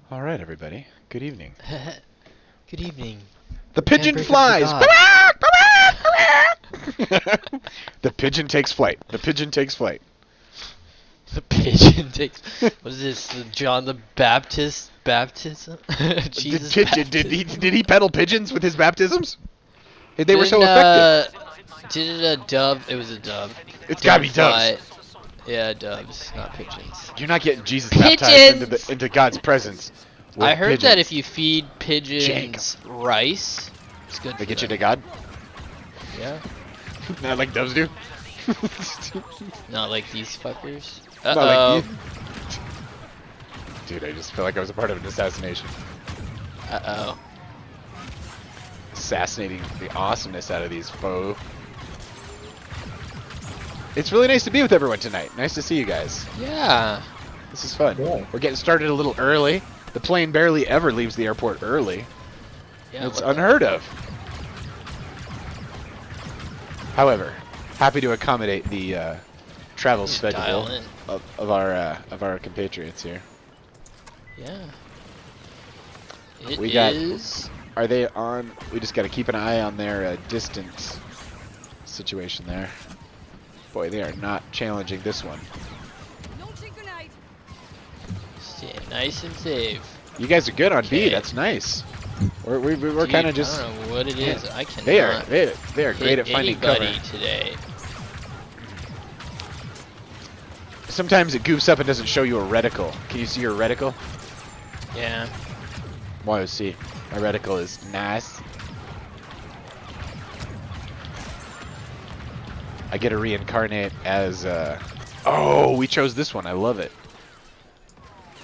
All right, everybody. Good evening. Good evening. The pigeon flies. The pigeon takes flight. The pigeon takes flight. The pigeon takes. What is this? The John the Baptist baptism? Jesus the pigeon, baptism? did he peddle pigeons with his baptisms? They were so effective. Did it a dove? It was a dove. It's gotta be doves. Yeah, doves, not pigeons. You're not getting Jesus baptized into God's presence. I heard pigeons. that if you feed pigeons rice, it's good. They get you to God. Yeah. Not like doves do. Not like these fuckers. Not like you. Dude, I just feel like I was a part of an assassination. Uh-oh. Assassinating the awesomeness out of these foes. It's really nice to be with everyone tonight. Nice to see you guys. Yeah. This is fun. Yeah. We're getting started a little early. The plane barely ever leaves the airport early. Yeah, It's unheard of. However, happy to accommodate the travel schedule of our compatriots here. Yeah. Are they on? We just got to keep an eye on their distance situation there. Boy, they are not challenging this one. Stay nice and safe. You guys are good on B. Okay. That's nice. We're kind of just. I don't know what it is. I cannot. They are great at finding cover. Today. Sometimes it goofs up and doesn't show you a reticle. Can you see your reticle? Yeah. Well, see, my reticle is nice. I get to reincarnate as. Oh, we chose this one. I love it.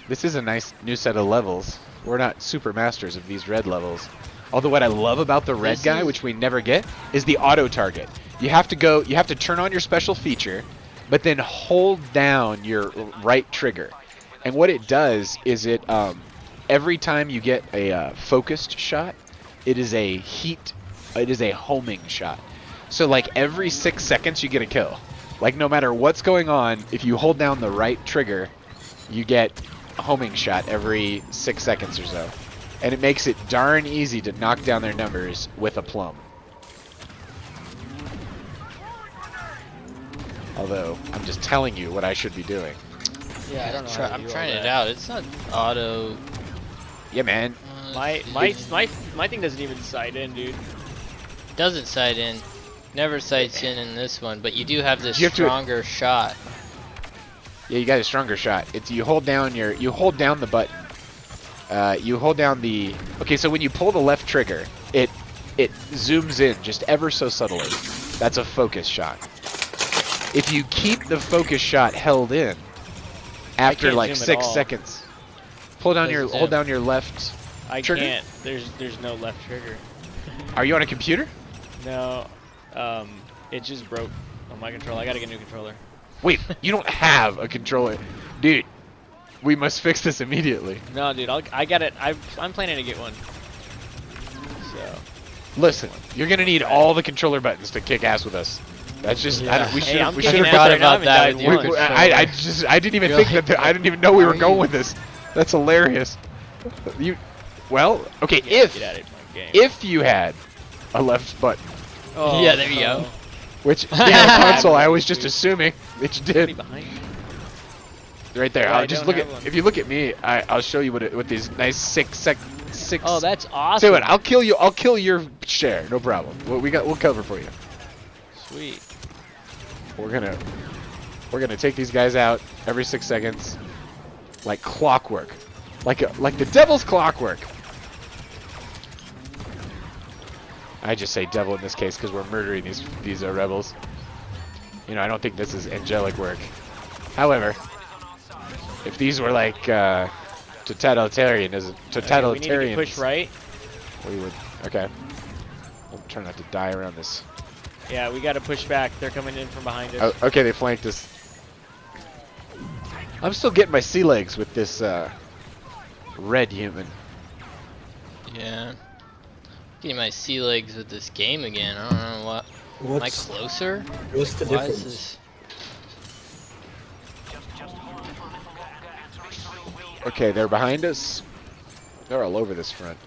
This is a nice new set of levels. We're not super masters of these red levels. Although what I love about the red guy, which we never get, is the auto target. You have to turn on your special feature, but then hold down your right trigger. And what it does is every time you get a focused shot, it is a homing shot. So like every 6 seconds you get a kill. Like no matter what's going on, if you hold down the right trigger, you get a homing shot every 6 seconds or so. And it makes it darn easy to knock down their numbers with a plum. Although, I'm just telling you what I should be doing. Yeah, I don't know. I'm trying it out. It's not auto. Yeah, man. My thing doesn't even sight in, dude. Doesn't sight in. Never sights in this one, but you do have this You have to- stronger shot. Yeah, you got a stronger shot. It's you hold down the button. You hold down the. Okay, so when you pull the left trigger, it zooms in just ever so subtly. That's a focus shot. If you keep the focus shot held in after like 6 seconds, hold down your left trigger. I can't. There's no left trigger. Are you on a computer? No. It just broke on my controller. I gotta get a new controller. Wait, you don't have a controller, dude. We must fix this immediately. No, dude. I got it. I'm planning to get one. So. Listen, you're gonna need all the controller buttons to kick ass with us. That's just. Yeah. We should. I'm We kicking should ass have. right now. about that I with haven't your died once. I didn't even You're think like, I didn't even know we how were are going you? with this. That's hilarious. Well, okay. Get out of my game. If you had a left button, Oh, Yeah, there you go. which yeah, console, I was just assuming that you Pretty did. behind. Right there. Oh, I I'll just don't look at. have one. If you look at me, I'll show you what these nice six. Oh, that's awesome. Do it. I'll kill you. I'll kill your share. No problem. We'll cover for you. Sweet. We're gonna take these guys out every 6 seconds, like clockwork, like the devil's clockwork. I just say devil in this case because we're murdering these rebels. You know, I don't think this is angelic work. However, if these were like totalitarianism, We need to push right. we would. Okay. We'll try not to die around this. Yeah, we gotta push back. They're coming in from behind us. Oh, okay, they flanked us. I'm still getting my sea legs with this red human. Yeah. Getting my sea legs with this game again. I don't know what. Am I closer? What's the Why is difference? this? Okay, they're behind us. They're all over this front.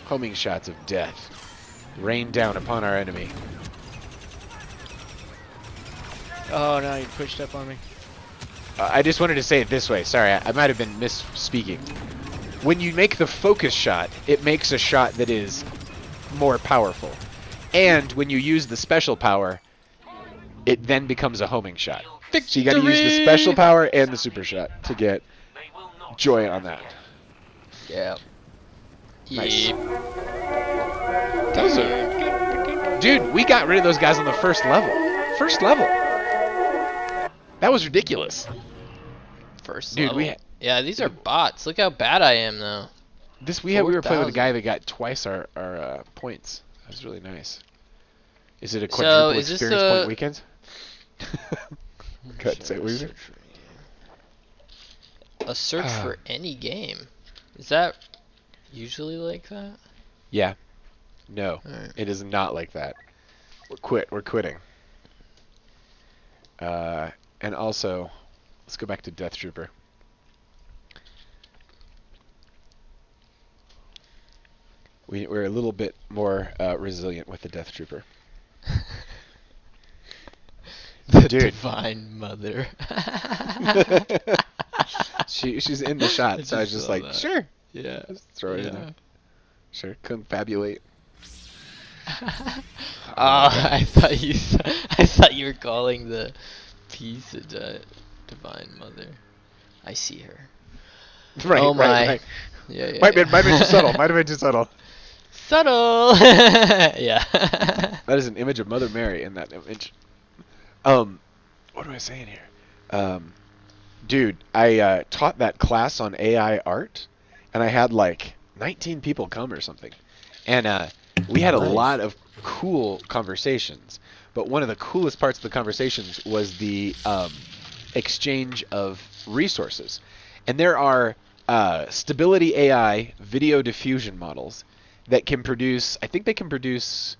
Homing shots of death rain down upon our enemy. Oh no, you pushed up on me. I just wanted to say it this way. Sorry, I might have been misspeaking. When you make the focus shot, it makes a shot that is more powerful. And when you use the special power, it then becomes a homing shot. So you got to use the special power and the super shot to get joy on that. Yeah. Nice. Yep. Those are... Dude, we got rid of those guys on the first level. First level. That was ridiculous. First Dude, level. Yeah, these are bots. Look how bad I am, though. we were playing with a 4,000. guy that got twice our points. That was really nice. Is it a So, quadruple is this experience a- point weekend? Cut, say what you said. A search for any game. Is that usually like that? Yeah. No, Alright. it is not like that. We're quitting. And also, let's go back to Death Trooper. We're a little bit more resilient with the Death Trooper. The Dude. Divine Mother. She's in the shot, so I was just saw like, that. sure, Yeah. just throw it in there. Sure, confabulate. Oh, I thought you were calling the piece a Divine Mother. I see her. Right, Oh my. right. Yeah. Might have been too subtle. Might have been too subtle. Subtle. Yeah. That is an image of Mother Mary in that image. What am I saying here? Dude, I taught that class on AI art, and I had like 19 people come or something. And we had a lot of cool conversations. But one of the coolest parts of the conversations was the exchange of resources. And there are Stability AI video diffusion models that can produce, I think they can produce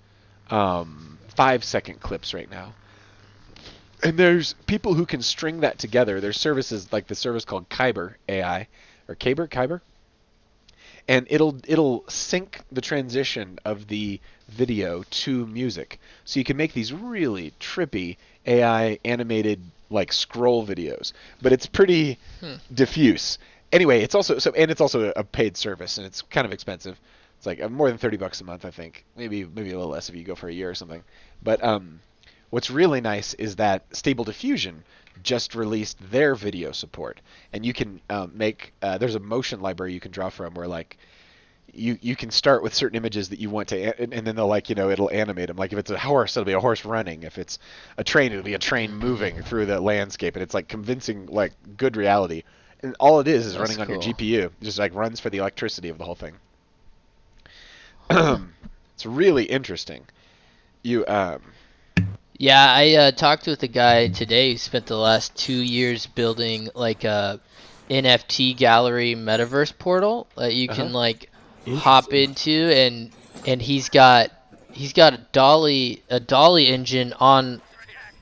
5-second clips right now. And there's people who can string that together. There's services like the service called Kyber AI, or Kyber, and it'll sync the transition of the video to music. So you can make these really trippy AI animated like scroll videos, but it's pretty diffuse. Anyway, it's also a paid service, and it's kind of expensive. It's like more than $30 a month, I think. Maybe a little less if you go for a year or something. But what's really nice is that Stable Diffusion just released their video support, and you can make there's a motion library you can draw from where like you can start with certain images that you want to, and then they'll it'll animate them. Like if it's a horse, it'll be a horse running. If it's a train, it'll be a train moving through the landscape, and it's like convincing, like good reality. And all it is running on your GPU. It just like runs for the electricity of the whole thing. It's really interesting. Yeah, I talked with a guy today who spent the last 2 years building like a NFT gallery metaverse portal that you can like hop into, and he's got a dolly engine on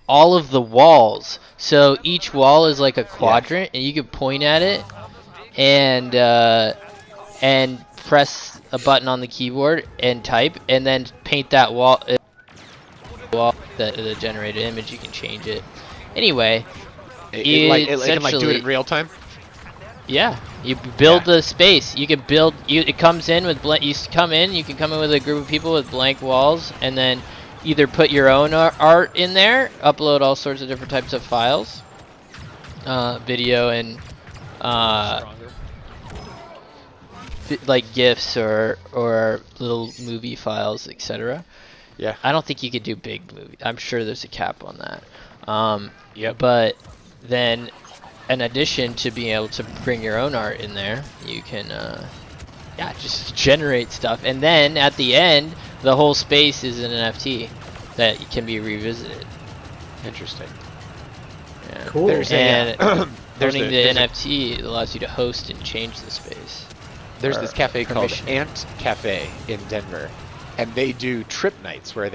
all of the walls. So each wall is like a quadrant, and you can point at it and press a button on the keyboard and type, and then paint that wall. The generated image, you can change it. Anyway, it can like do it essentially- in real time. Yeah, you build the space. You can build. It comes in with You come in. You can come in with a group of people with blank walls, and then either put your own art in there, upload all sorts of different types of files, video and like GIFs or little movie files, etc. Yeah. I don't think you could do big movies. I'm sure there's a cap on that. Yep. But then, in addition to being able to bring your own art in there, you can, just generate stuff. And then at the end, the whole space is an NFT that can be revisited. Interesting. Yeah. Cool. There's And owning the there's a- NFT allows you to host and change the space. There's or this cafe called permission. Ant Cafe in Denver, and they do trip nights where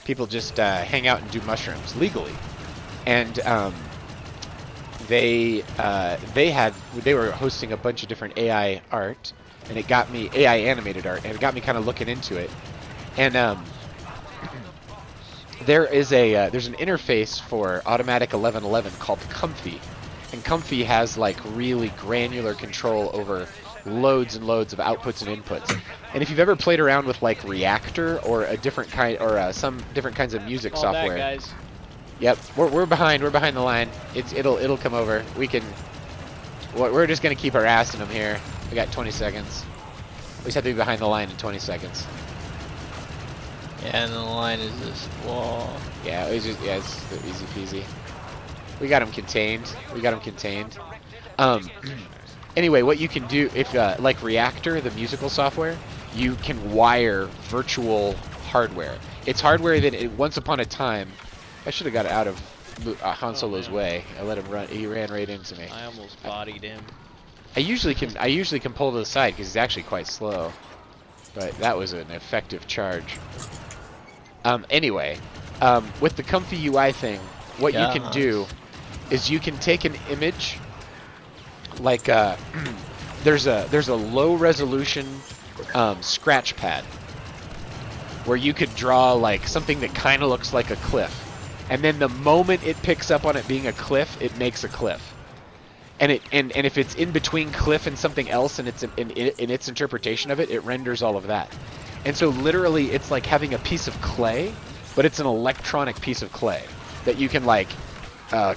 people just hang out and do mushrooms legally. And they were hosting a bunch of different AI art, and it got me AI animated art, and it got me kind of looking into it. And there's an interface for Automatic 1111 called Comfy, and Comfy has like really granular control over loads and loads of outputs and inputs. And if you've ever played around with like Reactor or a different kind or some different kinds of music All software, that, guys. yep, we're behind the line. It'll come over. We're just gonna keep harassing them here. We got 20 seconds. We just have to be behind the line in 20 seconds. Yeah, and the line is this wall. Yeah, it's easy peasy. We got them contained. Anyway, what you can do if like Reactor, the musical software, you can wire virtual hardware. It's hardware that once upon a time, I should have got it out of Han Solo's way. I let him run. He ran right into me. I almost bodied him. I usually can pull to the side because he's actually quite slow, but that was an effective charge. Anyway, with the Comfy UI thing, what you can do is you can take an image, like there's a low resolution scratch pad where you could draw like something that kind of looks like a cliff, and then the moment it picks up on it being a cliff, it makes a cliff. And if it's in between cliff and something else, and it's in its interpretation of it, it renders all of that. And so literally, it's like having a piece of clay, but it's an electronic piece of clay that you can like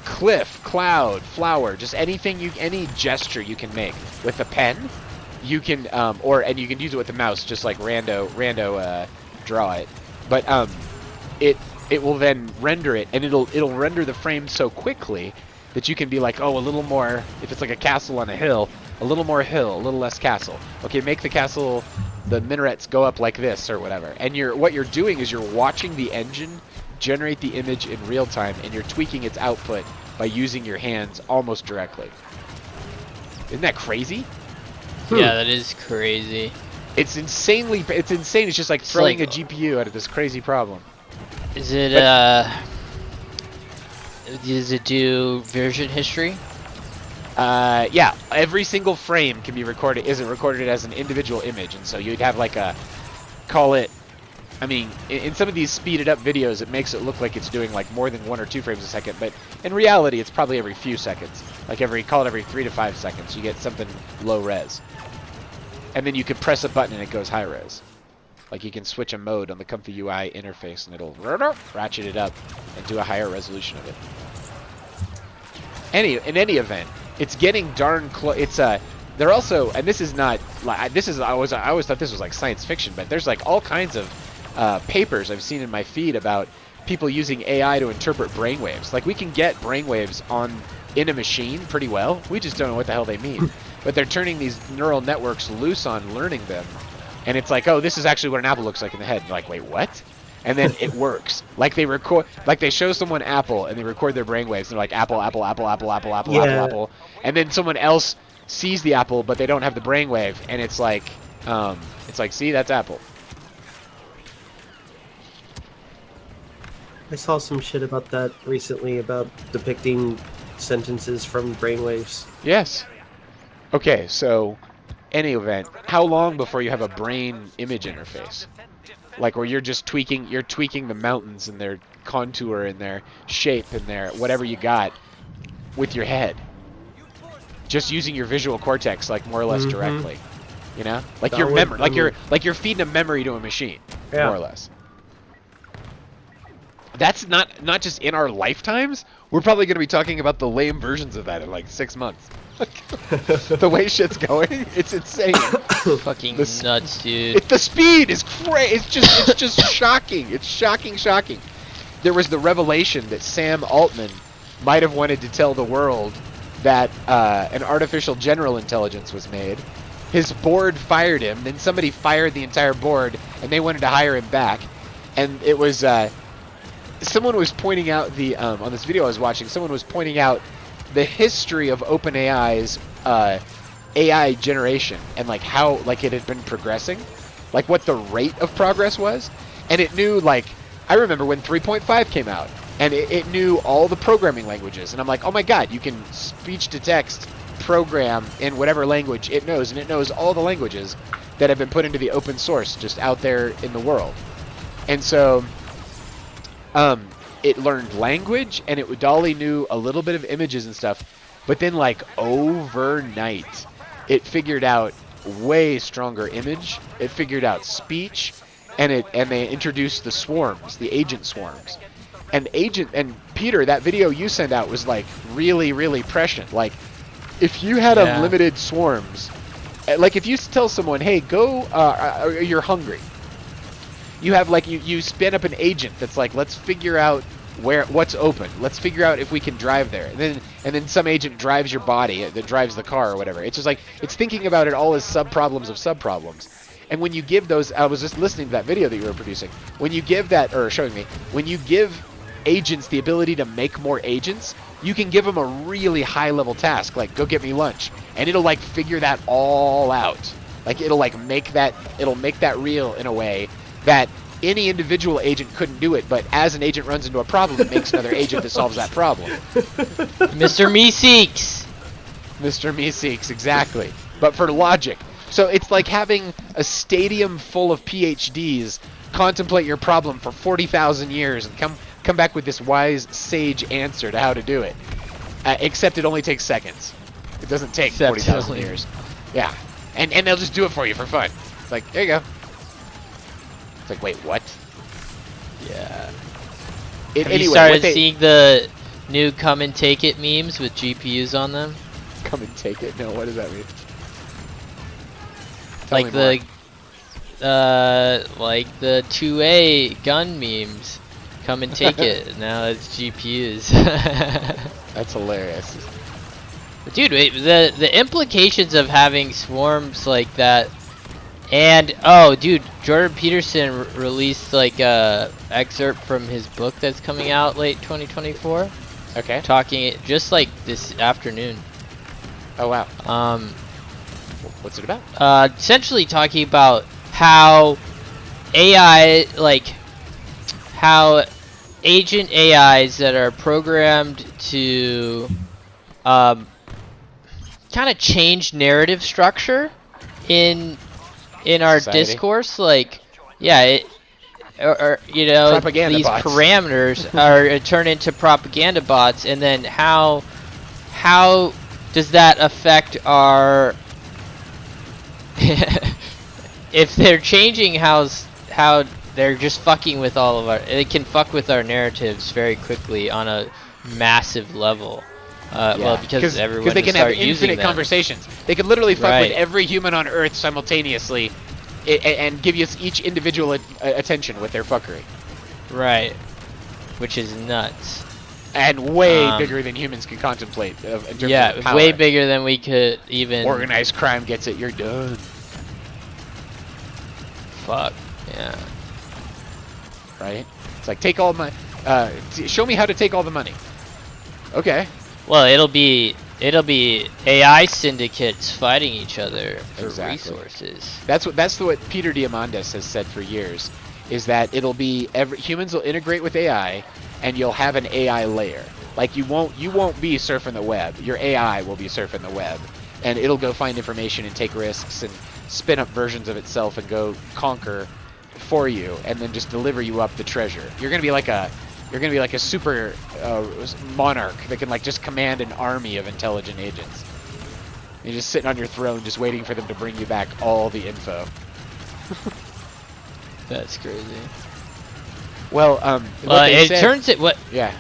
cliff, cloud, flower, just anything any gesture you can make with a pen. You can and you can use it with the mouse, just like rando draw it. But it will then render it, and it'll render the frame so quickly that you can be like, oh, a little more, if it's like a castle on a hill, a little more hill, a little less castle. Okay, make the castle, the minarets go up like this or whatever. And what you're doing is you're watching the engine generate the image in real time, and you're tweaking its output by using your hands almost directly. Isn't that crazy? Yeah, that is crazy. It's insane. It's just like throwing a GPU at this crazy problem. Is it does it do version history? Yeah, every single frame can be recorded. Isn't recorded as an individual image, and so you'd have like call it. I mean, in some of these speeded up videos, it makes it look like it's doing like more than 1 or 2 frames a second, but in reality, it's probably every few seconds. Like every 3 to 5 seconds, you get something low res, and then you can press a button and it goes high res. Like you can switch a mode on the Comfy UI interface, and it'll ratchet it up and do a higher resolution of it. In any event, it's getting darn close. It's they're also, and this is not like I always thought this was like science fiction, but there's like all kinds of papers I've seen in my feed about people using AI to interpret brainwaves. Like we can get brainwaves in a machine pretty well. We just don't know what the hell they mean. But they're turning these neural networks loose on learning them, and it's like, oh, this is actually what an apple looks like in the head. You're like, wait, what? And then it works. Like they show someone apple and they record their brainwaves. And they're like apple, apple, apple, apple, apple, apple, Yeah. apple, apple. And then someone else sees the apple, but they don't have the brainwave, and it's like, see, that's apple. I saw some shit about that recently, about depicting sentences from brainwaves. Yes. Okay, so any event, how long before you have a brain image interface? Like where you're just tweaking the mountains and their contour and their shape and their whatever you got with your head. Just using your visual cortex like more or less directly. You know? Like your memory, like you're feeding a memory to a machine, more or less. That's not just in our lifetimes. We're probably going to be talking about the lame versions of that in like 6 months. The way shit's going, it's insane. Fucking nuts, dude. The speed is crazy. It's just shocking. It's shocking. There was the revelation that Sam Altman might have wanted to tell the world that an artificial general intelligence was made. His board fired him. Then somebody fired the entire board, and they wanted to hire him back. And it was someone was pointing out on this video I was watching. Someone was pointing out the history of OpenAI's AI generation and like how like it had been progressing, like what the rate of progress was, and it knew like I remember when 3.5 came out, and it knew all the programming languages. And I'm like, oh my god, you can speech to text program in whatever language it knows, and it knows all the languages that have been put into the open source just out there in the world. And so it learned language, and Dolly knew a little bit of images and stuff, but then like overnight it figured out way stronger image, it figured out speech, and they introduced the swarms, the agent swarms. And Peter, that video you sent out was like really, really prescient. Like, if you had unlimited swarms, like if you tell someone, hey, go, you're hungry, you have like, you spin up an agent that's like, let's figure out what's open, let's figure out if we can drive there, and then some agent drives your body, that drives the car or whatever. It's just like, it's thinking about it all as sub-problems of sub-problems. And when you give those, I was just listening to that video that you were producing, when you give that, or showing me, when you give agents the ability to make more agents, you can give them a really high level task, like go get me lunch, and it'll like figure that all out. Like it'll make that real in a way that any individual agent couldn't do it, but as an agent runs into a problem, it makes another agent that solves that problem. Mr. Meeseeks! Mr. Meeseeks, exactly. But for logic. So it's like having a stadium full of PhDs contemplate your problem for 40,000 years and come back with this wise, sage answer to how to do it. Except it only takes seconds. It doesn't take 40,000 years. Yeah. And they'll just do it for you for fun. It's like, there you go. It's like, wait, what? Yeah. Have you started seeing the new come and take it memes with GPUs on them? Come and take it? No, what does that mean? Like the 2A gun memes. Come and take it. Now it's GPUs. That's hilarious. But dude, wait, the implications of having swarms like that, and oh, dude, Jordan Peterson released like a excerpt from his book that's coming out late 2024. Okay. Talking just like this afternoon. Oh wow. What's it about? Essentially talking about how AI, like how agent AIs that are programmed to kind of change narrative structure in our society. Discourse, like or you know, propaganda these bots. parameters are turned into propaganda bots, and then how does that affect our if they're changing how they're just fucking with all of it can fuck with our narratives very quickly on a massive level. Well, because everyone they can have infinite them. Conversations. They could literally fuck Right. with every human on Earth simultaneously, and give you each individual attention with their fuckery. Right. Which is nuts. And way bigger than humans can contemplate. In terms of power. Way bigger than we could even. Organized crime gets it. You're done. Fuck. Yeah. Right? It's like, take all my. Show me how to take all the money. Okay. Well, it'll be AI syndicates fighting each other for resources. That's what Peter Diamandis has said for years, is that it'll be humans will integrate with AI, and you'll have an AI layer. Like you won't be surfing the web. Your AI will be surfing the web, and it'll go find information and take risks and spin up versions of itself and go conquer for you, and then just deliver you up the treasure. You're gonna be like a super monarch that can like just command an army of intelligent agents. You're just sitting on your throne, just waiting for them to bring you back all the info. That's crazy. Well, Yeah.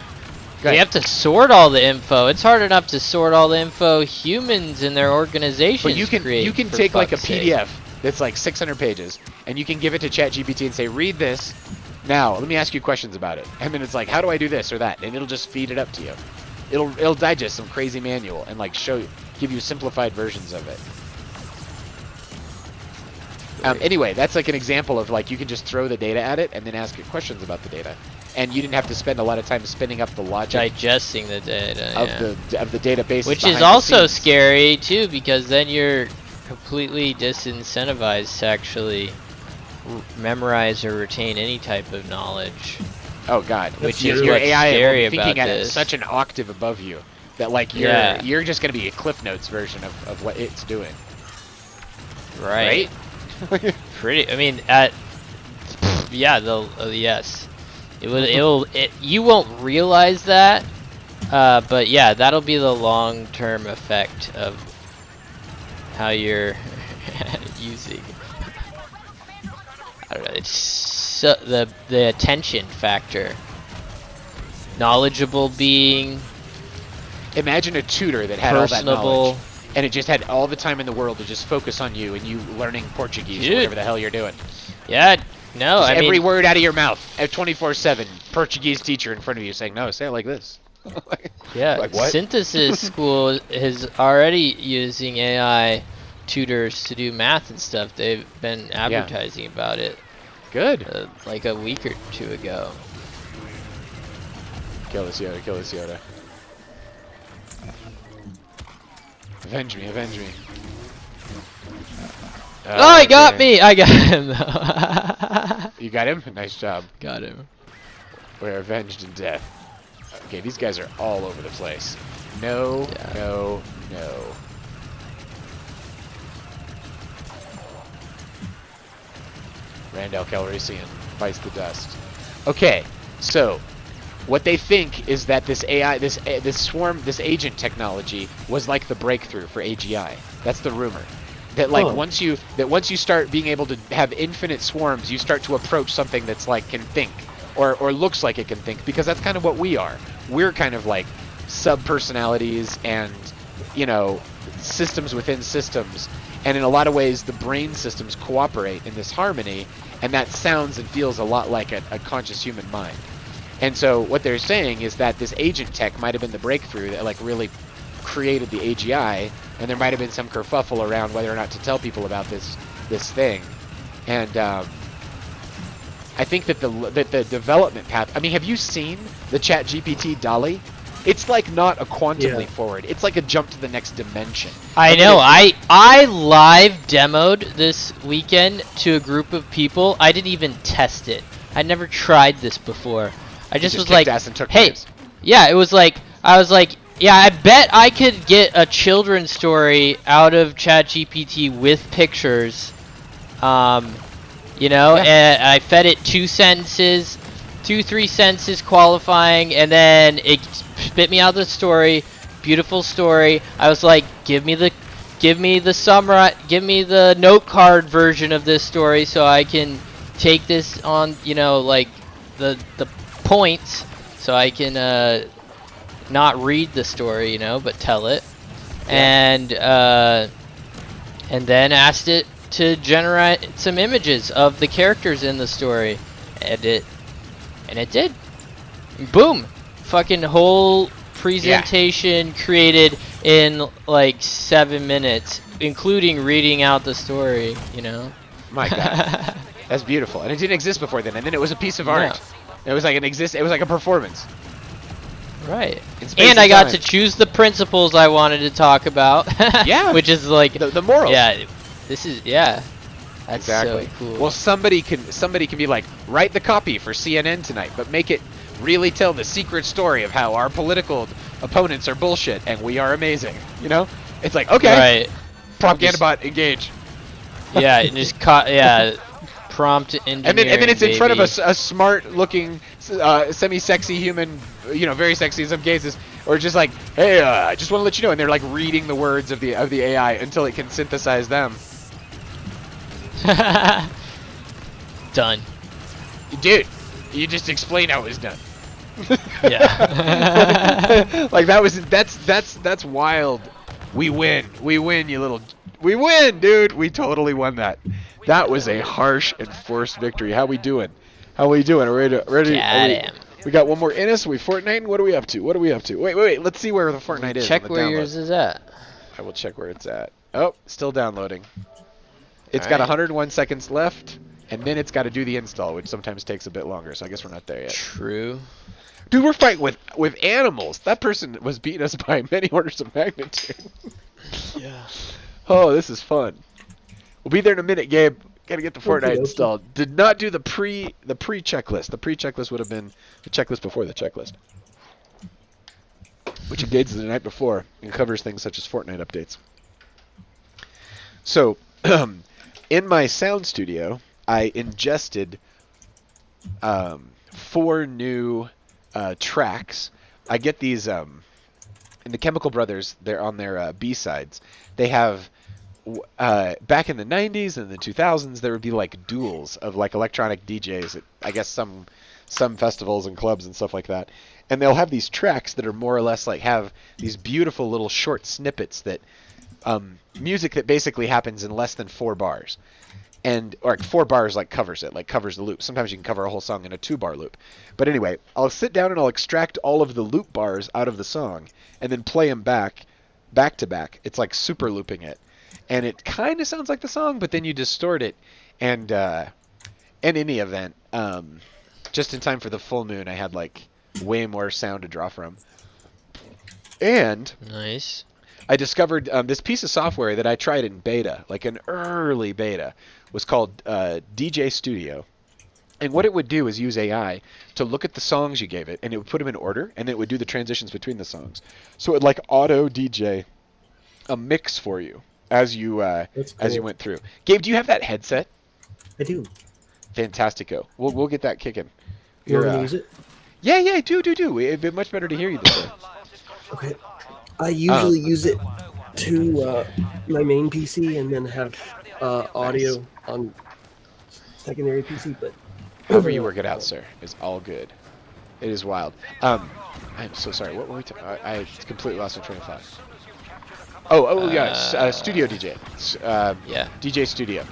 We have to sort all the info. It's hard enough to sort all the info humans and their organizations But you can take like a PDF sake. that's like 600 pages, and you can give it to ChatGPT and say, read this. Now, let me ask you questions about it. And then it's like, how do I do this or that? And it'll just feed it up to you. It'll digest some crazy manual and like give you simplified versions of it. Anyway, that's like an example of like you can just throw the data at it and then ask it questions about the data, and you didn't have to spend a lot of time spinning up the logic digesting the data of the database. Which is also scary too, because then you're completely disincentivized to actually memorize or retain any type of knowledge. Oh God, Which your is your what's AI scary will be thinking about at this. such an octave above you that like you're just gonna be a Cliff Notes version of what it's doing. Right. Right? Pretty. I mean, yeah. Yes. You won't realize that. But yeah, that'll be the long-term effect of how you're using. I don't know. It's the attention factor. Knowledgeable being. Imagine a tutor that had all that Personable. knowledge, and it just had all the time in the world to just focus on you and you learning Portuguese or Dude. whatever the hell you're doing. Yeah. No, Just I every mean. word out of your mouth, at 24/7, Portuguese teacher in front of you saying, "No, say it like this." Yeah, Like what? Synthesis School is already using AI tutors to do math and stuff. They've been advertising about it Good. like a week or two ago. Kill this Yoda, kill this Yoda. Avenge me, avenge me. Oh, he got okay. me! I got him though. You got him? Nice job. Got him. We're avenged in death. Okay, these guys are all over the place. No, Yeah. no, no. Randall Calrissian bites the dust. Okay, so what they think is that this AI, this swarm, this agent technology was like the breakthrough for AGI. That's the rumor. That like Huh. once you start being able to have infinite swarms, you start to approach something that's like can think or looks like it can think, because that's kind of what we are. We're kind of like sub-personalities and, you know, systems within systems. And in a lot of ways, the brain systems cooperate in this harmony, and that sounds and feels a lot like a conscious human mind. And so what they're saying is that this agent tech might have been the breakthrough that like really created the AGI, and there might have been some kerfuffle around whether or not to tell people about this thing. And I think that the development path. I mean, have you seen the ChatGPT DALL-E? It's like not a quantum leap forward. It's like a jump to the next dimension. I know. I live demoed this weekend to a group of people. I didn't even test it. I'd never tried this before. I just was kicked like, ass and took hey, names. yeah. It was like I was like, yeah. I bet I could get a children's story out of ChatGPT with pictures. You know, and I fed it 2 sentences, 3 sentences qualifying, and then it spit me out the story. Beautiful story. I was like, give me the summary, give me the note card version of this story so I can take this on, you know, like the points, so I can not read the story, you know, but tell it. And then asked it to generate some images of the characters in the story, and it did. Boom! Fucking whole presentation created in like 7 minutes, including reading out the story. You know. My God, that's beautiful, and it didn't exist before then. And then it was a piece of art. It was like It was like a performance. Right. In space And I got time. to choose the principles I wanted to talk about. Yeah. Which is like the morals. Yeah. This is That's Exactly. so cool. Well, somebody can be like, write the copy for CNN tonight, but make it really tell the secret story of how our political opponents are bullshit and we are amazing. You know? It's like, okay, Right. propaganda bot, engage. Yeah. And just prompt engineering. And then it's in front of baby. a smart-looking, semi-sexy human, you know, very sexy in some cases, or just like, hey, I just want to let you know, and they're like reading the words of the AI until it can synthesize them. Done. Dude, you just explained how it was done. Yeah. Like that's wild. We win, we win, dude. We totally won that. That was a harsh and forced victory. How we doing? Are we ready? Got him. We got one more in us. We Fortnite. What are we up to? Wait. Let's see where the Fortnite is. Check on the where download. yours is at. I will check where it's at. Oh, still downloading. It's got Alright. 101 seconds left, and then it's got to do the install, which sometimes takes a bit longer. So I guess we're not there yet. True. Dude, we're fighting with animals. That person was beating us by many orders of magnitude. Yeah. Oh, this is fun. We'll be there in a minute, Gabe. Gotta get the Fortnite Okey-dokey. installed. Did not do the pre checklist. The pre checklist would have been the checklist before the checklist, which engages the night before and covers things such as Fortnite updates. So, in my sound studio, I ingested 4 new tracks. I get these in the Chemical Brothers. They're on their B-sides. They have back in the 90s and the 2000s, there would be like duels of like electronic DJs at, I guess, some festivals and clubs and stuff like that. And they'll have these tracks that are more or less like have these beautiful little short snippets that music that basically happens in less than 4 bars. And or 4 bars like covers it, like covers the loop. Sometimes you can cover a whole song in a 2-bar loop. But anyway, I'll sit down and I'll extract all of the loop bars out of the song and then play them back to back. It's like super looping it. And it kind of sounds like the song, but then you distort it. And in any event, just in time for the full moon, I had like way more sound to draw from. And Nice. I discovered this piece of software that I tried in beta, like an early beta, was called DJ Studio. And what it would do is use AI to look at the songs you gave it, and it would put them in order, and it would do the transitions between the songs. So it would like auto DJ a mix for you as you went through. Gabe, do you have that headset? I do. Fantastico. We'll get that kicking. You want me to use it? Yeah, I do. It'd be much better to hear you this way. Okay. I usually use it to my main PC and then have audio on secondary PC, but However you work it out, sir, is all good. It is wild. I'm so sorry. What were we talking? I completely lost my train of thought. Yeah, Studio DJ. Yeah. DJ Studio.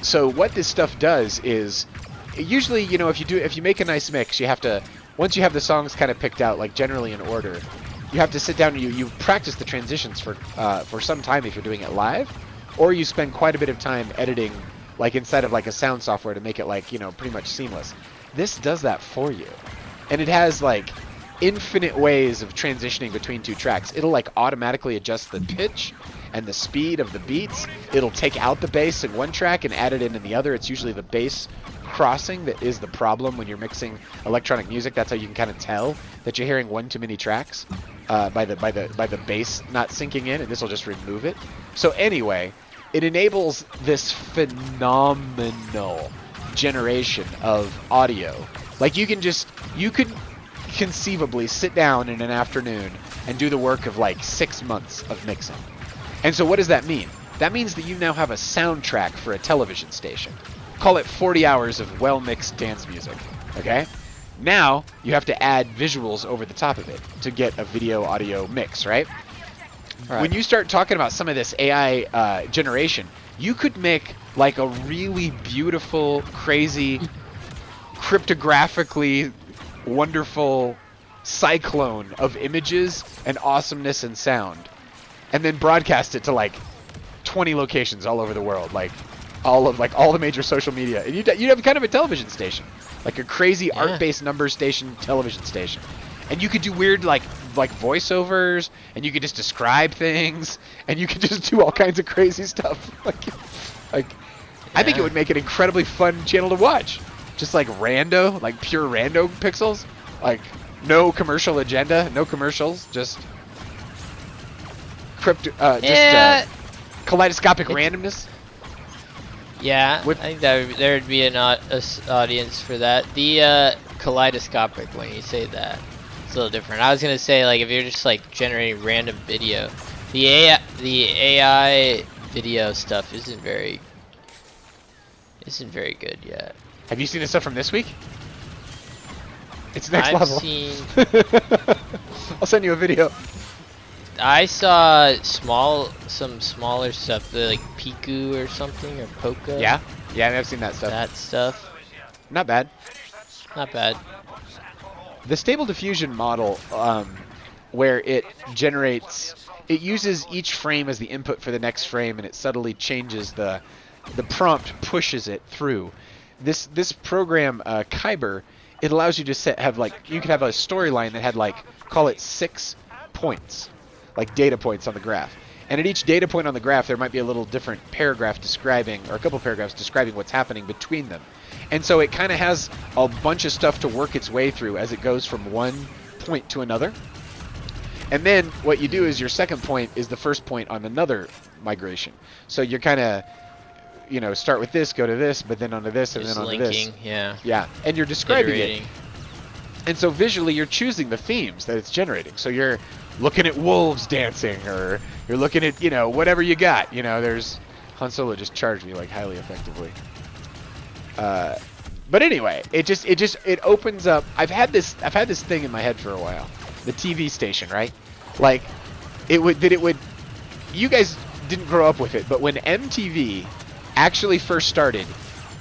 So what this stuff does is, usually, if you make a nice mix, you have to, once you have the songs kind of picked out, like generally in order, you have to sit down and you practice the transitions for some time if you're doing it live, or you spend quite a bit of time editing, like inside of like a sound software to make it like, pretty much seamless. This does that for you. And it has like infinite ways of transitioning between 2 tracks. It'll like automatically adjust the pitch and the speed of the beats. It'll take out the bass in one track and add it in the other. It's usually the bass crossing that is the problem when you're mixing electronic music. That's how you can kind of tell that you're hearing one too many tracks by the bass not syncing in, and this will just remove it. So anyway, it enables this phenomenal generation of audio. Like you could conceivably sit down in an afternoon and do the work of like 6 months of mixing. And so what does that mean? That means that you now have a soundtrack for a television station. Call it 40 hours of well-mixed dance music, okay? Now you have to add visuals over the top of it to get a video-audio mix, right? Right. When you start talking about some of this AI generation, you could make like a really beautiful, crazy, cryptographically wonderful cyclone of images and awesomeness and sound, and then broadcast it to like 20 locations all over the world, like all the major social media, and you'd have kind of a television station, like a crazy art-based number station television station. And you could do weird like voiceovers, and you could just describe things, and you could just do all kinds of crazy stuff. I think it would make an incredibly fun channel to watch. Just like rando, like pure rando pixels, like no commercial agenda, no commercials, just kaleidoscopic randomness. Yeah, I think there would be an audience for that. The kaleidoscopic, when you say that, it's a little different. I was gonna say, like, if you're just like generating random video, the AI video stuff isn't very good yet. Have you seen the stuff from this week? It's next I've level. seen. I'll send you a video. I saw some smaller stuff, like Piku or something, or Poca. Yeah, I've seen that stuff. That stuff. Not bad. Not bad. The Stable Diffusion model, where it uses each frame as the input for the next frame, and it subtly changes the prompt, pushes it through. This program, Kyber, it allows you to you could have a storyline that had call it 6 points, like data points on the graph, And at each data point on the graph, there might be a little different paragraph describing, or a couple paragraphs describing what's happening between them. And so it kind of has a bunch of stuff to work its way through as it goes from one point to another. And then what you do is your second point is the first point on another migration. So you're kind of, you know, start with this, go to this, but then onto this, and Just then onto linking, this. yeah. Yeah, and you're describing Iterating. it. And so visually, you're choosing the themes that it's generating. So you're looking at wolves dancing, or you're looking at, you know, whatever you got. You know, there's Han Solo just charged me like highly effectively. But anyway, it opens up. I've had this thing in my head for a while. The TV station, right? Like, it would. You guys didn't grow up with it, but when MTV actually first started,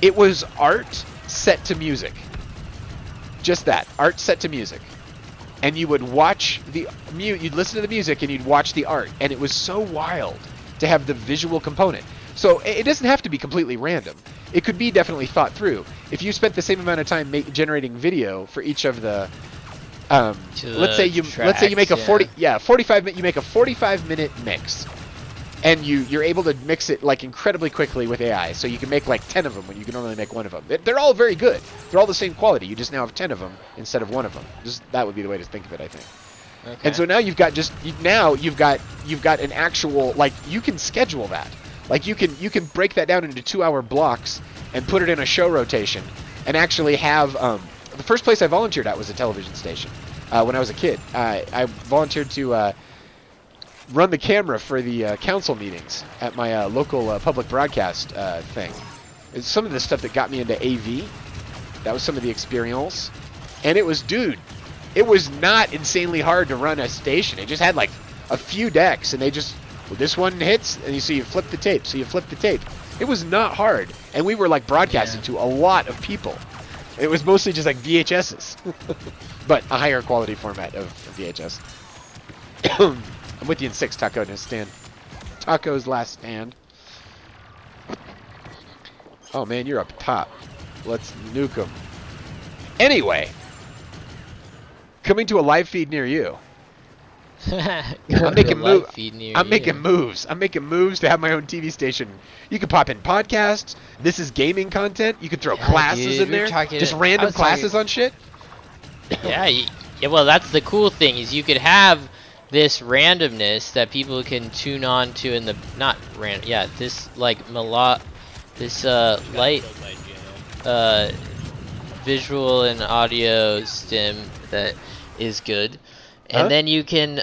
it was art set to music. Just that, art set to music. And you would watch you'd listen to the music and you'd watch the art, and it was so wild to have the visual component. So it doesn't have to be completely random. It could be definitely thought through. If you spent the same amount of time generating video for each of the let's say you make a 45-minute mix, and you're able to mix it like incredibly quickly with AI, so you can make like 10 of them when you can only make one of them. They're all very good. They're all the same quality. You just now have 10 of them instead of one of them. That would be the way to think of it, I think. Okay. And so now you've got an actual, like, you can schedule that. Like you can break that down into 2-hour blocks and put it in a show rotation, and actually have the first place I volunteered at was a television station when I was a kid. I volunteered to run the camera for the council meetings at my local public broadcast thing. It's some of the stuff that got me into AV. That was some of the experience. And it was not insanely hard to run a station. It just had like a few decks, and this one hits, and you flip the tape, It was not hard. And we were like broadcasting to a lot of people. It was mostly just like VHSs, but a higher quality format of VHS. I'm with you in 6, Taco. Now stand. Taco's last stand. Oh man, you're up top. Let's nuke him. Anyway, coming to a live feed near you. I'm making moves. I'm making moves to have my own TV station. You can pop in podcasts. This is gaming content. You can throw classes in there. Just random classes on shit. Yeah, well, that's the cool thing, is you could have this randomness that people can tune on to in the this like light visual and audio stim that is good. And then you can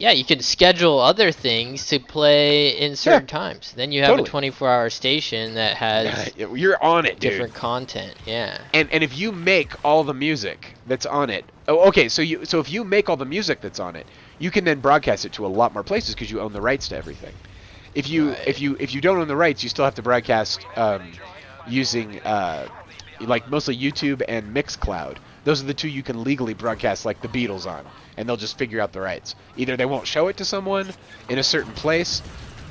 you can schedule other things to play in certain times. Then you have a 24-hour station that has you're on it, different dude. content. Yeah. And if you make all the music that's on it, so if you make all the music that's on it, you can then broadcast it to a lot more places because you own the rights to everything. If you don't own the rights, you still have to broadcast using like mostly YouTube and Mixcloud. Those are the two you can legally broadcast like the Beatles on, and they'll just figure out the rights. Either they won't show it to someone in a certain place,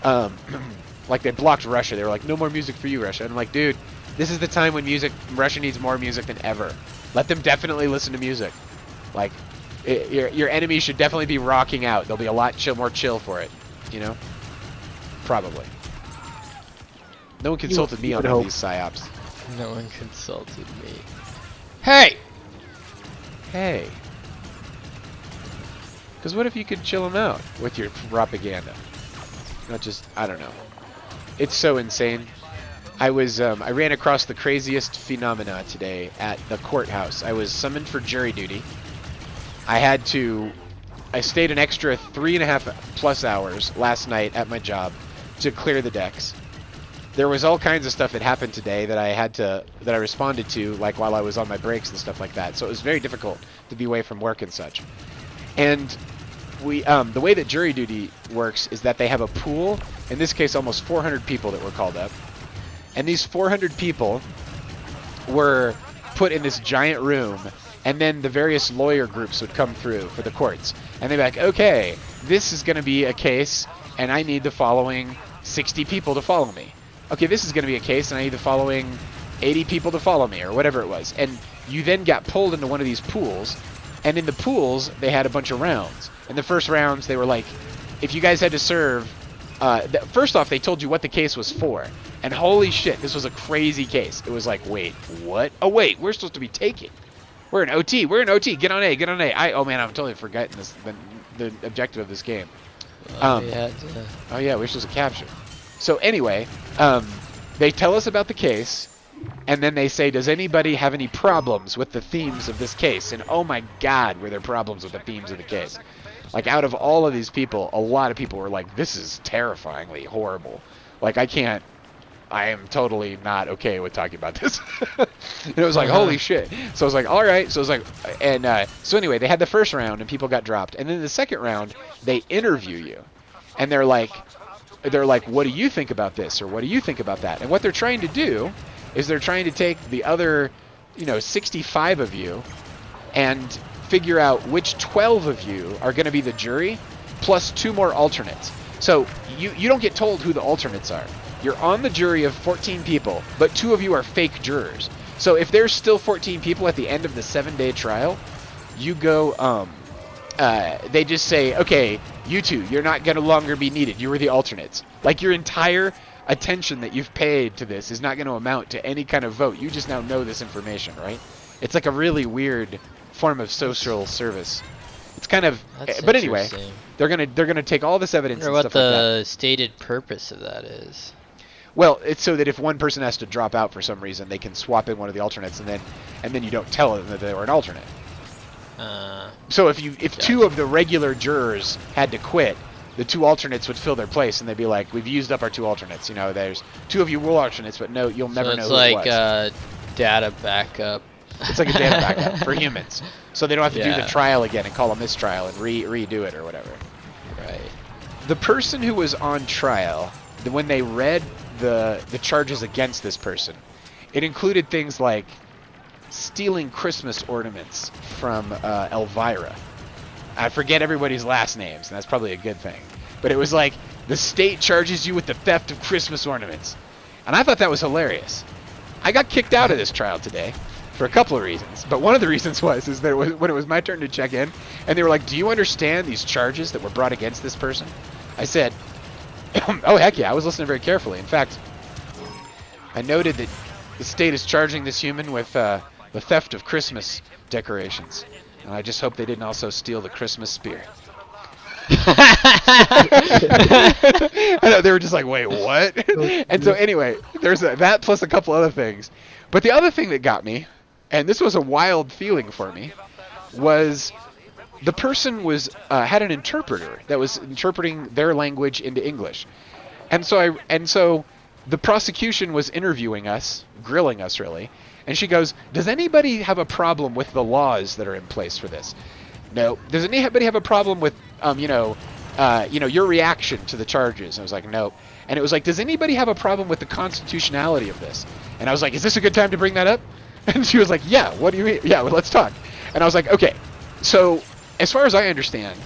like they blocked Russia. They were like, no more music for you, Russia. And I'm like, dude, this is the time when Russia needs more music than ever. Let them definitely listen to music. Like, your enemies should definitely be rocking out. They'll be a lot more chill for it, you know? Probably. No one consulted me on all these psyops. No one consulted me. Hey! Because what if you could chill them out with your propaganda? Not just, I don't know. It's so insane. I ran across the craziest phenomena today at the courthouse. I was summoned for jury duty. I stayed an extra 3.5+ hours last night at my job to clear the decks. There was all kinds of stuff that happened today that I responded to, like while I was on my breaks and stuff like that. So it was very difficult to be away from work and such. And the way that jury duty works is that they have a pool. In this case, almost 400 people that were called up. And these 400 people were put in this giant room, and then the various lawyer groups would come through for the courts. And they'd be like, okay, this is going to be a case, and I need the following 60 people to follow me. Okay, this is going to be a case, and I need the following 80 people to follow me, or whatever it was. And you then got pulled into one of these pools, and in the pools, they had a bunch of rounds. In the first rounds, they were like if you guys had to serve, first off, they told you what the case was for. And holy shit, this was a crazy case. It was like, wait, what? Oh, wait, we're supposed to be taking. We're in OT. We're in OT. Get on A. Get on A. Oh, man, I'm totally forgetting this, the objective of this game. Oh, yeah, we're supposed to capture. So anyway, they tell us about the case, and then they say, does anybody have any problems with the themes of this case? And oh my God, were there problems with the themes of the case. Like, out of all of these people, a lot of people were like, this is terrifyingly horrible. Like, I am totally not okay with talking about this. And it was like, holy shit. So I was like, all right. So I was like, and so anyway, they had the first round and people got dropped. And then the second round, they interview you. And they're like, what do you think about this? Or what do you think about that? And what they're trying to do is they're trying to take the other, 65 of you and figure out which 12 of you are going to be the jury plus 2 more alternates. So you don't get told who the alternates are. You're on the jury of 14 people, but 2 of you are fake jurors. So if there's still 14 people at the end of the 7-day trial, you go, they just say, okay, you 2, you're not going to longer be needed. You were the alternates. Like, your entire attention that you've paid to this is not going to amount to any kind of vote. You just now know this information, right? It's like a really weird form of social service. It's kind of, but anyway, they're gonna take all this evidence. I wonder what the stated purpose of that is. Well, it's so that if one person has to drop out for some reason, they can swap in one of the alternates, and then you don't tell them that they were an alternate. So if 2 of the regular jurors had to quit, the 2 alternates would fill their place, and they'd be like, we've used up our 2 alternates. There's 2 of you will alternates, but no, you'll never know who it was. It's like data backup. It's like a data backup for humans, so they don't have to do the trial again and call a mistrial and redo it or whatever. Right. The person who was on trial, when they read the charges against this person, it included things like stealing Christmas ornaments from Elvira. I forget everybody's last names, and that's probably a good thing. But it was like, the state charges you with the theft of Christmas ornaments. And I thought that was hilarious. I got kicked out of this trial today for a couple of reasons. But one of the reasons is that when it was my turn to check in, and they were like, do you understand these charges that were brought against this person? I said, oh, heck yeah, I was listening very carefully. In fact, I noted that the state is charging this human with the theft of Christmas decorations. And I just hope they didn't also steal the Christmas spear. I know, they were just like, wait, what? And so anyway, there's that plus a couple other things. But the other thing that got me, and this was a wild feeling for me, was the person had an interpreter that was interpreting their language into English. And so the prosecution was interviewing us, grilling us really, and she goes, does anybody have a problem with the laws that are in place for this? No. Does anybody have a problem with your reaction to the charges? And I was like, no. And it was like, does anybody have a problem with the constitutionality of this? And I was like, is this a good time to bring that up? And she was like, yeah, what do you mean? Yeah, well, let's talk. And I was like, okay, so as far as I understand,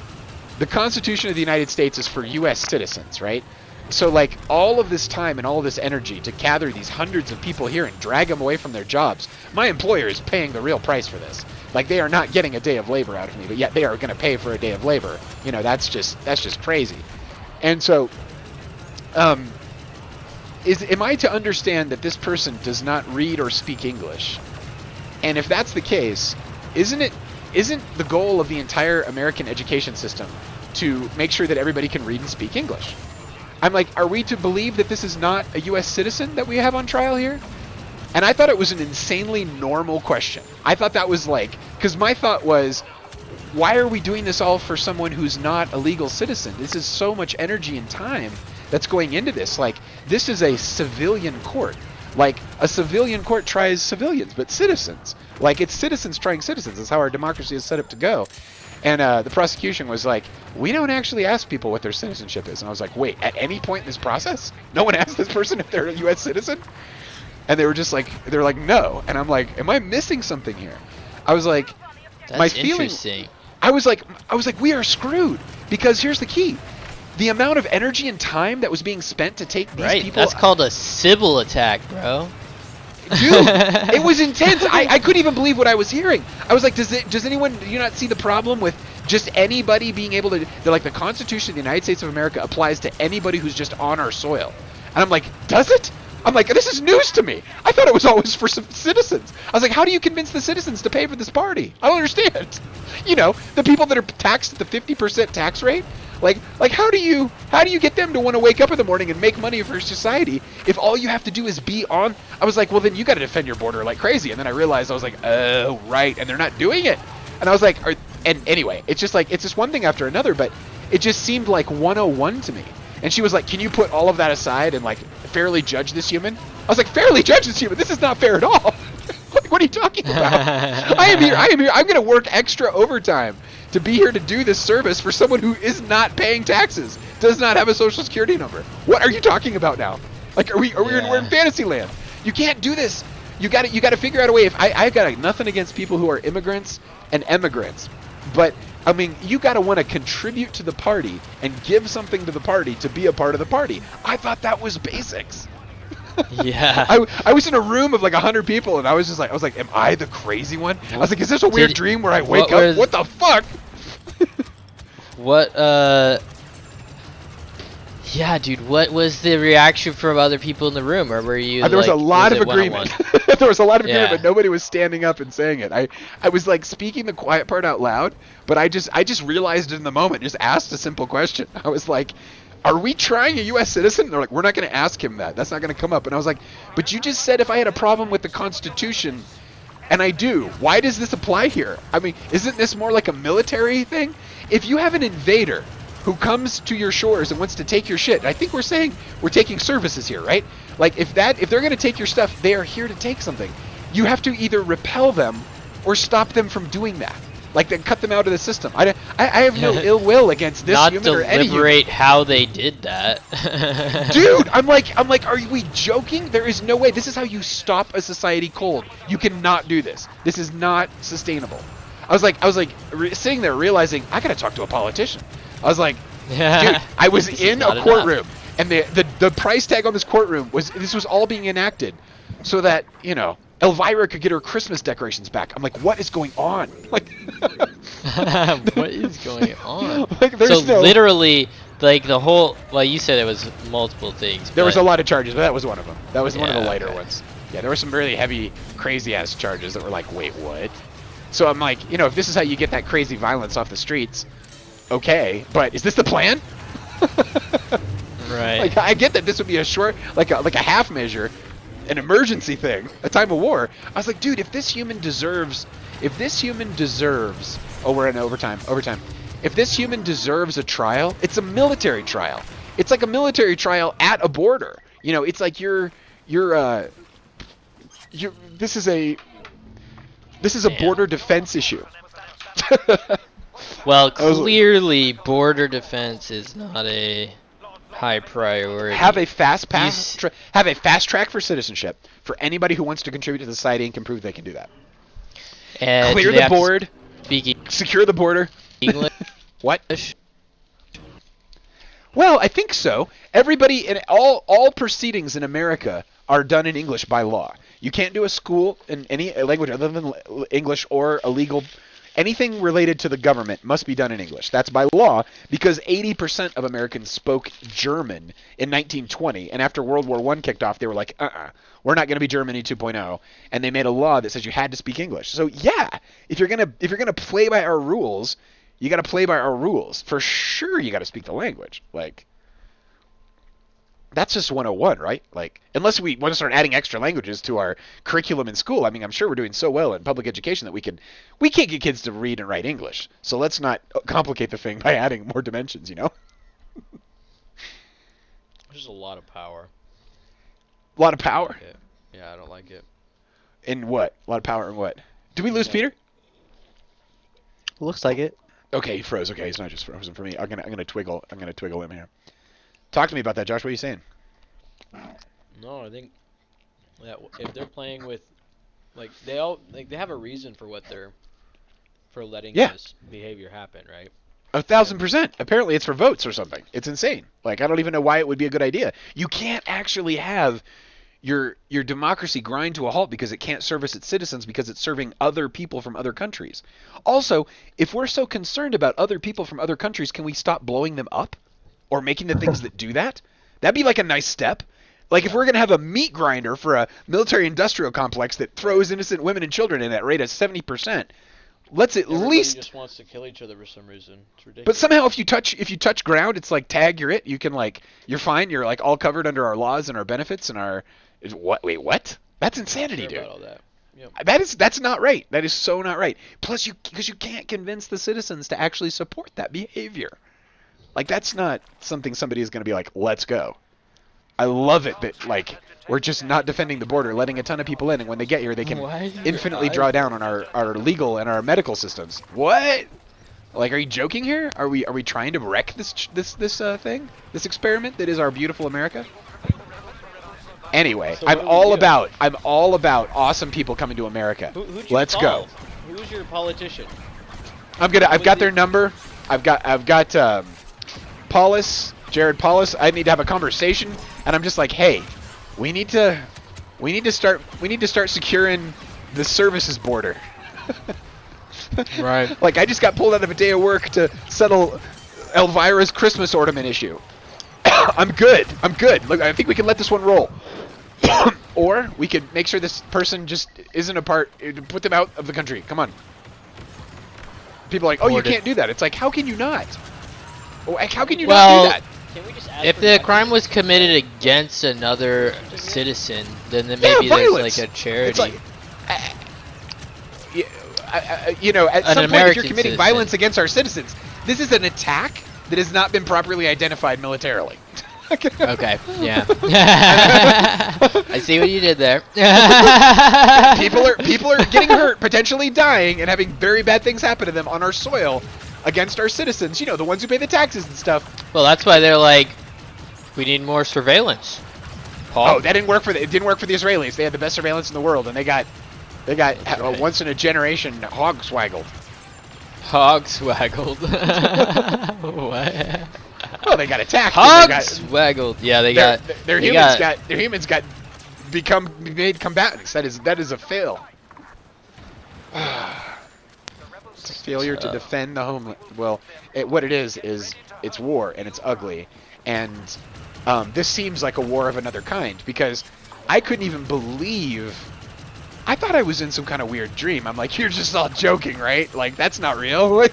the Constitution of the United States is for U.S. citizens, right? So like all of this time and all this energy to gather these hundreds of people here and drag them away from their jobs, my employer is paying the real price for this. Like, they are not getting a day of labor out of me, but yet they are going to pay for a day of labor. That's just crazy. And so, am I to understand that this person does not read or speak English? And if that's the case, isn't the goal of the entire American education system to make sure that everybody can read and speak English? I'm like, are we to believe that this is not a U.S. citizen that we have on trial here? And I thought it was an insanely normal question. I thought that was like, because my thought was, why are we doing this all for someone who's not a legal citizen? This is so much energy and time that's going into this. Like, this is a civilian court. Like, a civilian court tries civilians, but citizens. Like, it's citizens trying citizens. That's how our democracy is set up to go. And the prosecution was like, we don't actually ask people what their citizenship is. And I was like, wait, at any point in this process, no one asked this person if they're a U.S. citizen? And they were just like, they're like, no. And I'm like, am I missing something here? I was like, that's my feeling, interesting. I was like, we are screwed. Because here's the key. The amount of energy and time that was being spent to take these people. That's called a Sybil attack, bro. Dude, it was intense. I couldn't even believe what I was hearing. I was like, does anyone, do you not see the problem with Just anybody being able to, they're like, the Constitution of the United States of America applies to anybody who's just on our soil. And I'm like, does it? I'm like, this is news to me. I thought it was always for some citizens. I was like, how do you convince the citizens to pay for this party? I don't understand. You know, the people that are taxed at the 50% tax rate. Like how do you get them to want to wake up in the morning and make money for society if all you have to do is be on? I was like, well, then you got to defend your border like crazy. And then I realized, I was like, oh, right. And they're not doing it. And I was like, and anyway, it's just like, it's just one thing after another, but it just seemed like 101 to me. And she was like, can you put all of that aside and like fairly judge this human? I was like, fairly judge this human? This is not fair at all. Like, what are you talking about? I am here. I'm going to work extra overtime to be here to do this service for someone who is not paying taxes, does not have a social security number. What are you talking about now? Like, we're in fantasy land. You can't do this. You got to figure out a way. If I've got nothing against people who are immigrants and emigrants, but I mean, you got to want to contribute to the party and give something to the party to be a part of the party. I thought that was basics. Yeah. I was in a room of like 100 people, and I was like, am I the crazy one? I was like, is this a weird dream where I wake up? What the fuck? What, yeah, dude, what was the reaction from other people in the room, or were you there was a lot of agreement. There was a lot of agreement, Yeah. but nobody was standing up and saying it. I was like speaking the quiet part out loud, but I just realized it in the moment, just asked a simple question. I was like, are we trying a U.S. citizen? And they're like, we're not going to ask him that. That's not going to come up. And I was like, but you just said if I had a problem with the Constitution, and I do, why does this apply here? I mean, isn't this more like a military thing? If you have an invader who comes to your shores and wants to take your shit, I think we're saying we're taking services here, right? Like, if they're going to take your stuff, they are here to take something. You have to either repel them or stop them from doing that. Like, then cut them out of the system. I have no ill will against this Not human or any human. deliberate how they did that. Dude, I'm like, are we joking? There is no way. This is how you stop a society cold. You cannot do this. This is not sustainable. I was like, sitting there realizing I gotta talk to a politician. I was like, dude, I was in a courtroom, and the price tag on this courtroom was all being enacted, so that, you know, Elvira could get her Christmas decorations back. I'm like, what is going on? Like, what is going on? Like, literally, like the whole, well, you said it was multiple things. There was a lot of charges, but that was one of them. That was one of the Yeah, lighter ones. Yeah, there were some really heavy, crazy-ass charges that were like, wait, what? So I'm like, you know, if this is how you get that crazy violence off the streets, okay, but is this the plan? Right. Like, I get that this would be a short, like a half measure, an emergency thing, a time of war. I was like, dude, if this human deserves, oh, we're in overtime. If this human deserves a trial, it's a military trial. It's like a military trial at a border. You know, it's like this is a border defense issue. Well, clearly, border defense is not a high priority. Have a fast track for citizenship for anybody who wants to contribute to society and can prove they can do that. And clear the board. Secure the border. English. What? Well, I think so. Everybody in all proceedings in America are done in English by law. You can't do a school in any language other than English or a legal. Anything related to the government must be done in English. That's by law, because 80% of Americans spoke German in 1920, and after World War I kicked off, they were like, we're not going to be Germany 2.0, and they made a law that says you had to speak English. So yeah, if you're gonna play by our rules, you got to play by our rules. For sure, you got to speak the language. Like, that's just 101, right? Like, unless we want to start adding extra languages to our curriculum in school. I mean, I'm sure we're doing so well in public education that we can't get kids to read and write English. So let's not complicate the thing by adding more dimensions, you know? There's a lot of power. A lot of power? Yeah, I don't like it. In what? A lot of power in what? Did we lose Peter? Looks like it. Okay, he froze. Okay, he's not just frozen for me. I'm gonna twiggle him here. Talk to me about that, Josh. What are you saying? No, I think that if they're playing with, like, they have a reason for letting this behavior happen, right? 1,000%. Apparently, it's for votes or something. It's insane. Like, I don't even know why it would be a good idea. You can't actually have your democracy grind to a halt because it can't service its citizens because it's serving other people from other countries. Also, if we're so concerned about other people from other countries, can we stop blowing them up or making the things that do that? That'd be like a nice step. Like if we're going to have a meat grinder for a military industrial complex that throws innocent women and children in at rate of 70%, let's at Everybody least just wants to kill each other for some reason. It's ridiculous. But somehow if you touch ground, it's like tag, you're it. You can like you're fine. You're like all covered under our laws and our benefits and our what? Wait, what? That's insanity, dude. About all that. Yep. That's not right. That is so not right. Plus because you can't convince the citizens to actually support that behavior. Like that's not something somebody is going to be like, "Let's go." I love it that like we're just not defending the border, letting a ton of people in, and when they get here, they can infinitely draw down on our legal and our medical systems. What? Like, are you joking here? Are we trying to wreck this thing, this experiment that is our beautiful America? Anyway, So I'm all about awesome people coming to America. Let's go. Who's your politician? I've got their number. I've got Jared Paulus. I need to have a conversation, and I'm just like, hey, we need to start securing the services border. Right. Like I just got pulled out of a day of work to settle Elvira's Christmas ornament issue. I'm good. Look, I think we can let this one roll. Or we could make sure this person just isn't a part. Put them out of the country. Come on. People are like, oh, you can't do that. It's like, how can you not? Oh, how can you not do that? Can we just ask If for the that? crime was committed against another citizen, then maybe there's violence. like a charity. It's like, you know, at An some point, if American you're committing citizen. violence against our citizens, this is an attack that has not been properly identified militarily. Okay, yeah. I see what you did there. People are getting hurt, potentially dying, and having very bad things happen to them on our soil against our citizens. You know, the ones who pay the taxes and stuff. Well, that's why they're like, we need more surveillance. Paul? Oh, that didn't work for it didn't work for the Israelis. They had the best surveillance in the world, and they got right. once in a generation hog swaggled. Hog swaggled. What? Oh, they got attacked. Hog and swaggled. Yeah, they their, got. their they humans got. their humans got made combatants. That is a fail. It's a failure to defend the homeland. Well, what it is it's war and it's ugly, and this seems like a war of another kind because I couldn't even believe. I thought I was in some kind of weird dream. I'm like, you're just all joking, right? Like that's not real.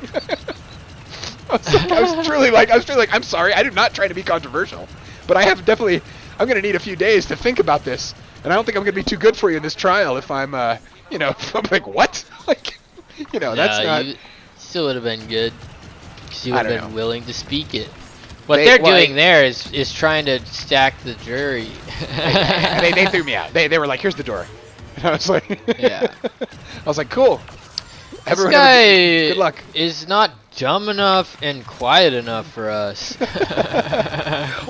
I was truly like, I'm sorry. I did not try to be controversial, but I'm going to need a few days to think about this, and I don't think I'm going to be too good for you in this trial if I'm, if I'm like, what? Like, that's not. You still would have been good, because you I would have don't been know. willing to speak it. What they're doing there is trying to stack the jury. they threw me out. They were like, here's the door. And I was like, Yeah. I was like, cool. This Everyone guy good luck. is not dumb enough and quiet enough for us.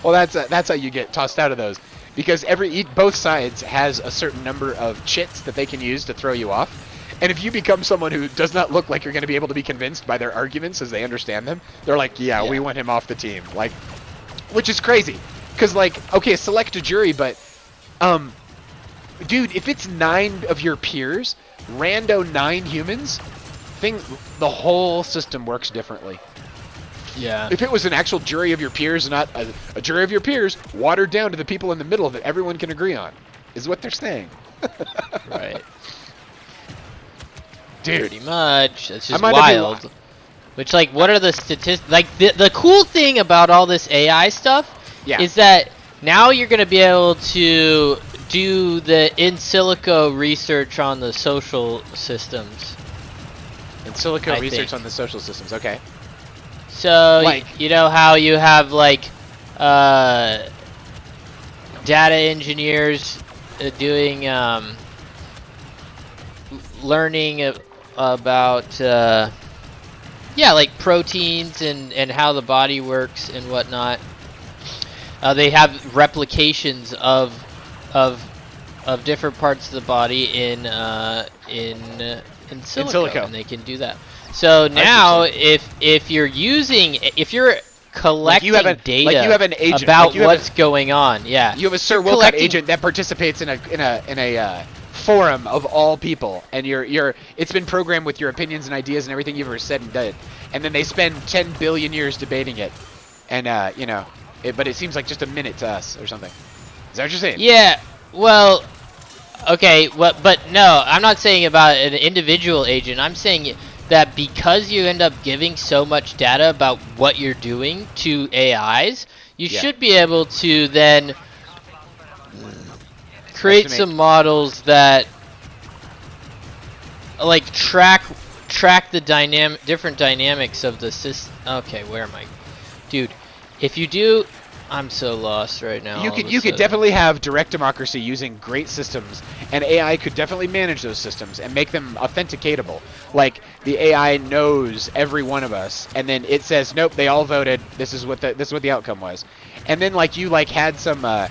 Well, that's how you get tossed out of those, because both sides has a certain number of chits that they can use to throw you off, and if you become someone who does not look like you're going to be able to be convinced by their arguments as they understand them, they're like, yeah, we want him off the team, like, which is crazy, because like, okay, select a jury, but dude, if it's 9 of your peers, rando 9 humans, the whole system works differently. Yeah. If it was an actual jury of your peers, not a jury of your peers, watered down to the people in the middle that everyone can agree on, is what they're saying. Right. Dude. Pretty much. That's just might have been wild. Which, like, what are the statistics? Like, the cool thing about all this AI stuff is that now you're going to be able to do the in silico research on the social systems. In silico I research think. on the social systems, okay. So, Like- you know how you have, like, data engineers doing, learning about, like proteins and how the body works and whatnot. They have replications of different parts of the body in silico, silico. and they can do that. So now, if you're collecting data like you have an agent, about like you have what's going on. Yeah. You have a Sir You're Wilcott collecting- agent that participates in a forum of all people, and it's been programmed with your opinions and ideas and everything you've ever said and done, and then they spend 10 billion years debating it, and but it seems like just a minute to us or something. Is that what you're saying? Yeah. Well, okay. But no, I'm not saying about an individual agent. I'm saying that because you end up giving so much data about what you're doing to AIs, you should be able to then create Estimate. some models that like track the different dynamics of the system. Okay, where am I, dude? If you do, I'm so lost right now. You could definitely have direct democracy using great systems, and AI could definitely manage those systems and make them authenticatable. Like the AI knows every one of us, and then it says, "Nope, they all voted. This is what the outcome was." And then like you like had some, I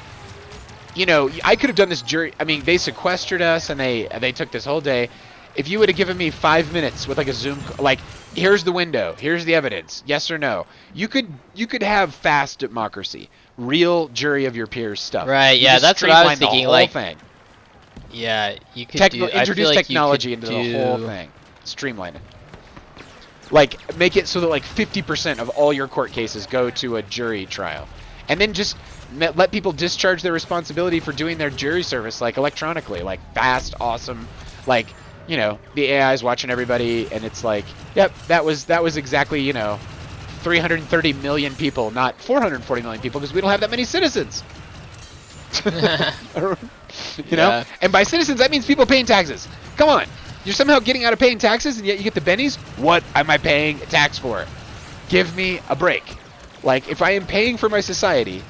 could have done this jury. I mean, they sequestered us, and they took this whole day. If you would have given me 5 minutes with like a Zoom, like here's the window, here's the evidence, yes or no, you could have fast democracy, real jury of your peers stuff. Right? You Yeah, just that's what I was streamline the thinking. whole like, thing. yeah, you could I feel Introduce like technology you into could the whole thing, streamline it. Like make it so that like 50% of all your court cases go to a jury trial, and then just let people discharge their responsibility for doing their jury service like electronically, like fast, awesome, like. The AI is watching everybody, and it's like, yep, that was exactly, 330 million people, not 440 million people, because we don't have that many citizens. Yeah. And by citizens, that means people paying taxes. Come on. You're somehow getting out of paying taxes, and yet you get the bennies? What am I paying tax for? Give me a break. Like, if I am paying for my society,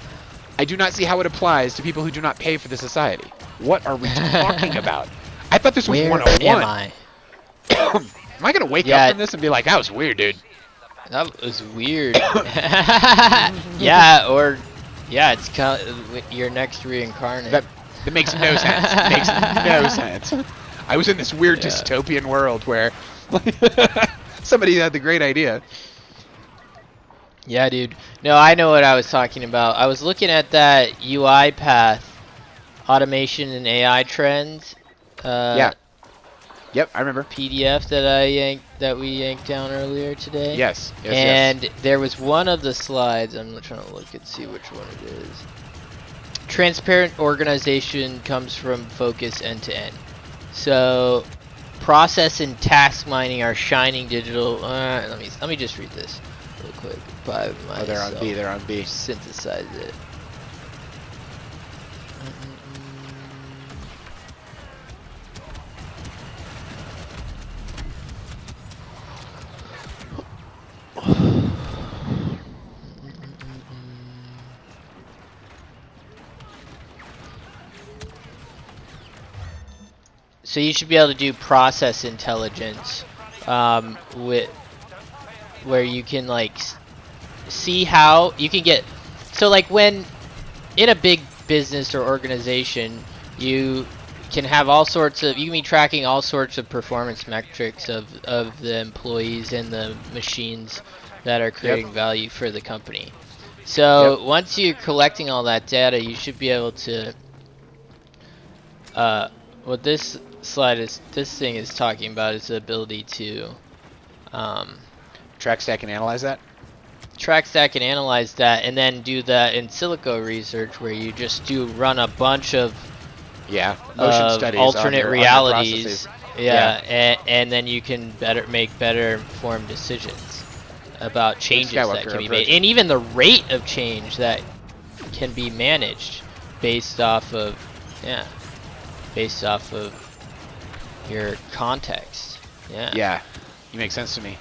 I do not see how it applies to people who do not pay for the society. What are we talking about? I thought this was Where 101. am I? Am I going to wake up from this and be like, that was weird, dude? That was weird. Yeah, it's kind of your next reincarnate. That makes no sense. It makes no sense. I was in this weird dystopian world where somebody had the great idea. Yeah, dude. No, I know what I was talking about. I was looking at that UI path, automation and AI trends. Yeah. Yep, I remember. PDF that we yanked down earlier today. Yes. And there was one of the slides. I'm trying to look and see which one it is. Transparent organization comes from focus end to end. So, process and task mining are shining digital. Let me just read this real quick. By myself. Oh, they're on B. They're on B. Synthesize it. So you should be able to do process intelligence, where you can like see how you can get. So like when in a big business or organization, you can have all sorts of. You can be tracking all sorts of performance metrics of the employees and the machines that are creating value for the company. So once you're collecting all that data, you should be able to. What this thing is talking about is the ability to Track, stack, and analyze that? Track, stack, and analyze that, and then do that in silico research where you just run a bunch of motion studies alternate on your realities. processes. And then you can make better informed decisions about changes that can be made, and even the rate of change that can be managed based off of your context. Yeah, you make sense to me.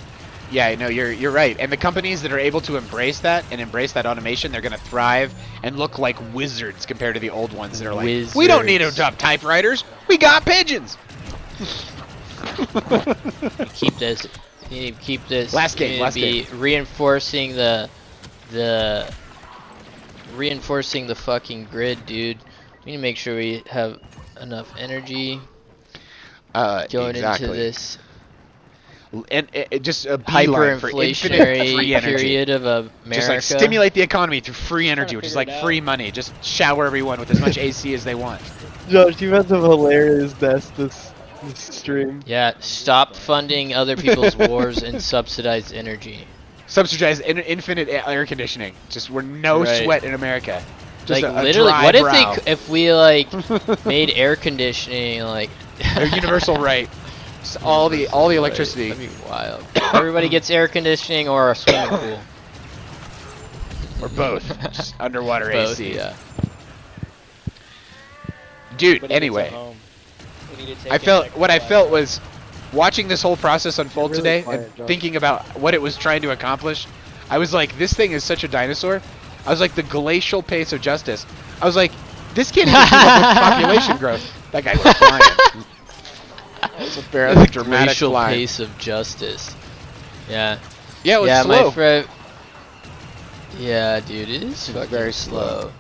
Yeah, no, you're right. And the companies that are able to embrace that and embrace that automation, they're gonna thrive and look like wizards compared to the old ones that are like, we don't need to adopt typewriters, we got pigeons. Keep this. You need to keep this. Last game. Reinforcing the fucking grid, dude. We need to make sure we have enough energy going into this. And just a beeline for infinite free Hyperinflationary energy. period of America. Just like stimulate the economy through free energy, which is figure like it out. free money. Just shower everyone with as much AC as they want. Josh, you've had some hilariousness this stream. Yeah, stop funding other people's wars and subsidize energy. Subsidize infinite air conditioning. Just we're no Right. sweat in America. Just Like a literally, dry what brow. if we like made air conditioning like They're universal right. Just all the electricity. That'd be wild. Everybody gets air conditioning or a swimming pool. Or both. Just underwater Both, AC. yeah. Dude, Everybody gets a anyway. home. We need to take I it felt back what to I life. felt was watching this whole process unfold You're today really and quiet, Josh. thinking about what it was trying to accomplish. I was like, this thing is such a dinosaur. I was like, the glacial pace of justice. I was like, this can't even keep up with population growth. That guy was flying. That was a fairly dramatic Glacial flying. pace of justice. Yeah. Yeah, it was Yeah, slow. my friend. Yeah, dude, it is fucking very slow.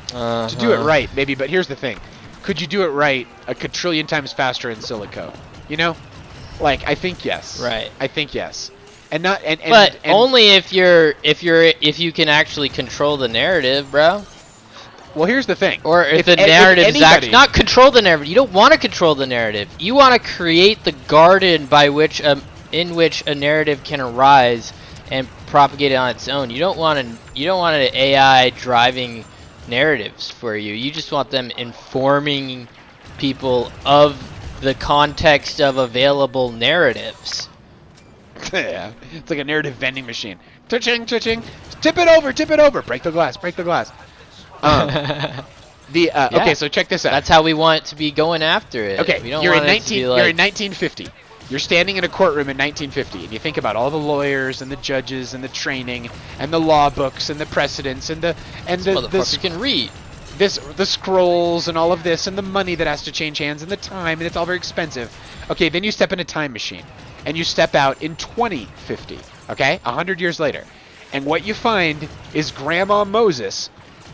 To do it right, maybe, but here's the thing. Could you do it right a quadrillion times faster in silico? You know? Like, I think yes. Right. I think yes. And not and But and only if you can actually control the narrative, bro. well, here's the thing. Or if the if narrative is anybody- not control the narrative. You don't want to control the narrative. You want to create the garden by which in which a narrative can arise and propagate it on its own. You don't want an AI driving narratives for you. You just want them informing people of the context of available narratives. Yeah, it's like a narrative vending machine. Cha-ching, cha-ching. Tip it over, break the glass, break the glass. Yeah. Okay, so check this out. That's how we want it to be going after it. Okay, we don't you're in want it to be like, you're in 1950. You're standing in a courtroom in 1950, and you think about all the lawyers and the judges and the training and the law books and the precedents and the motherfuckers can read. the scrolls and all of this and the money that has to change hands and the time, and it's all very expensive. Okay, then you step in a time machine and you step out in 2050. Okay, 100 years later, and what you find is Grandma Moses.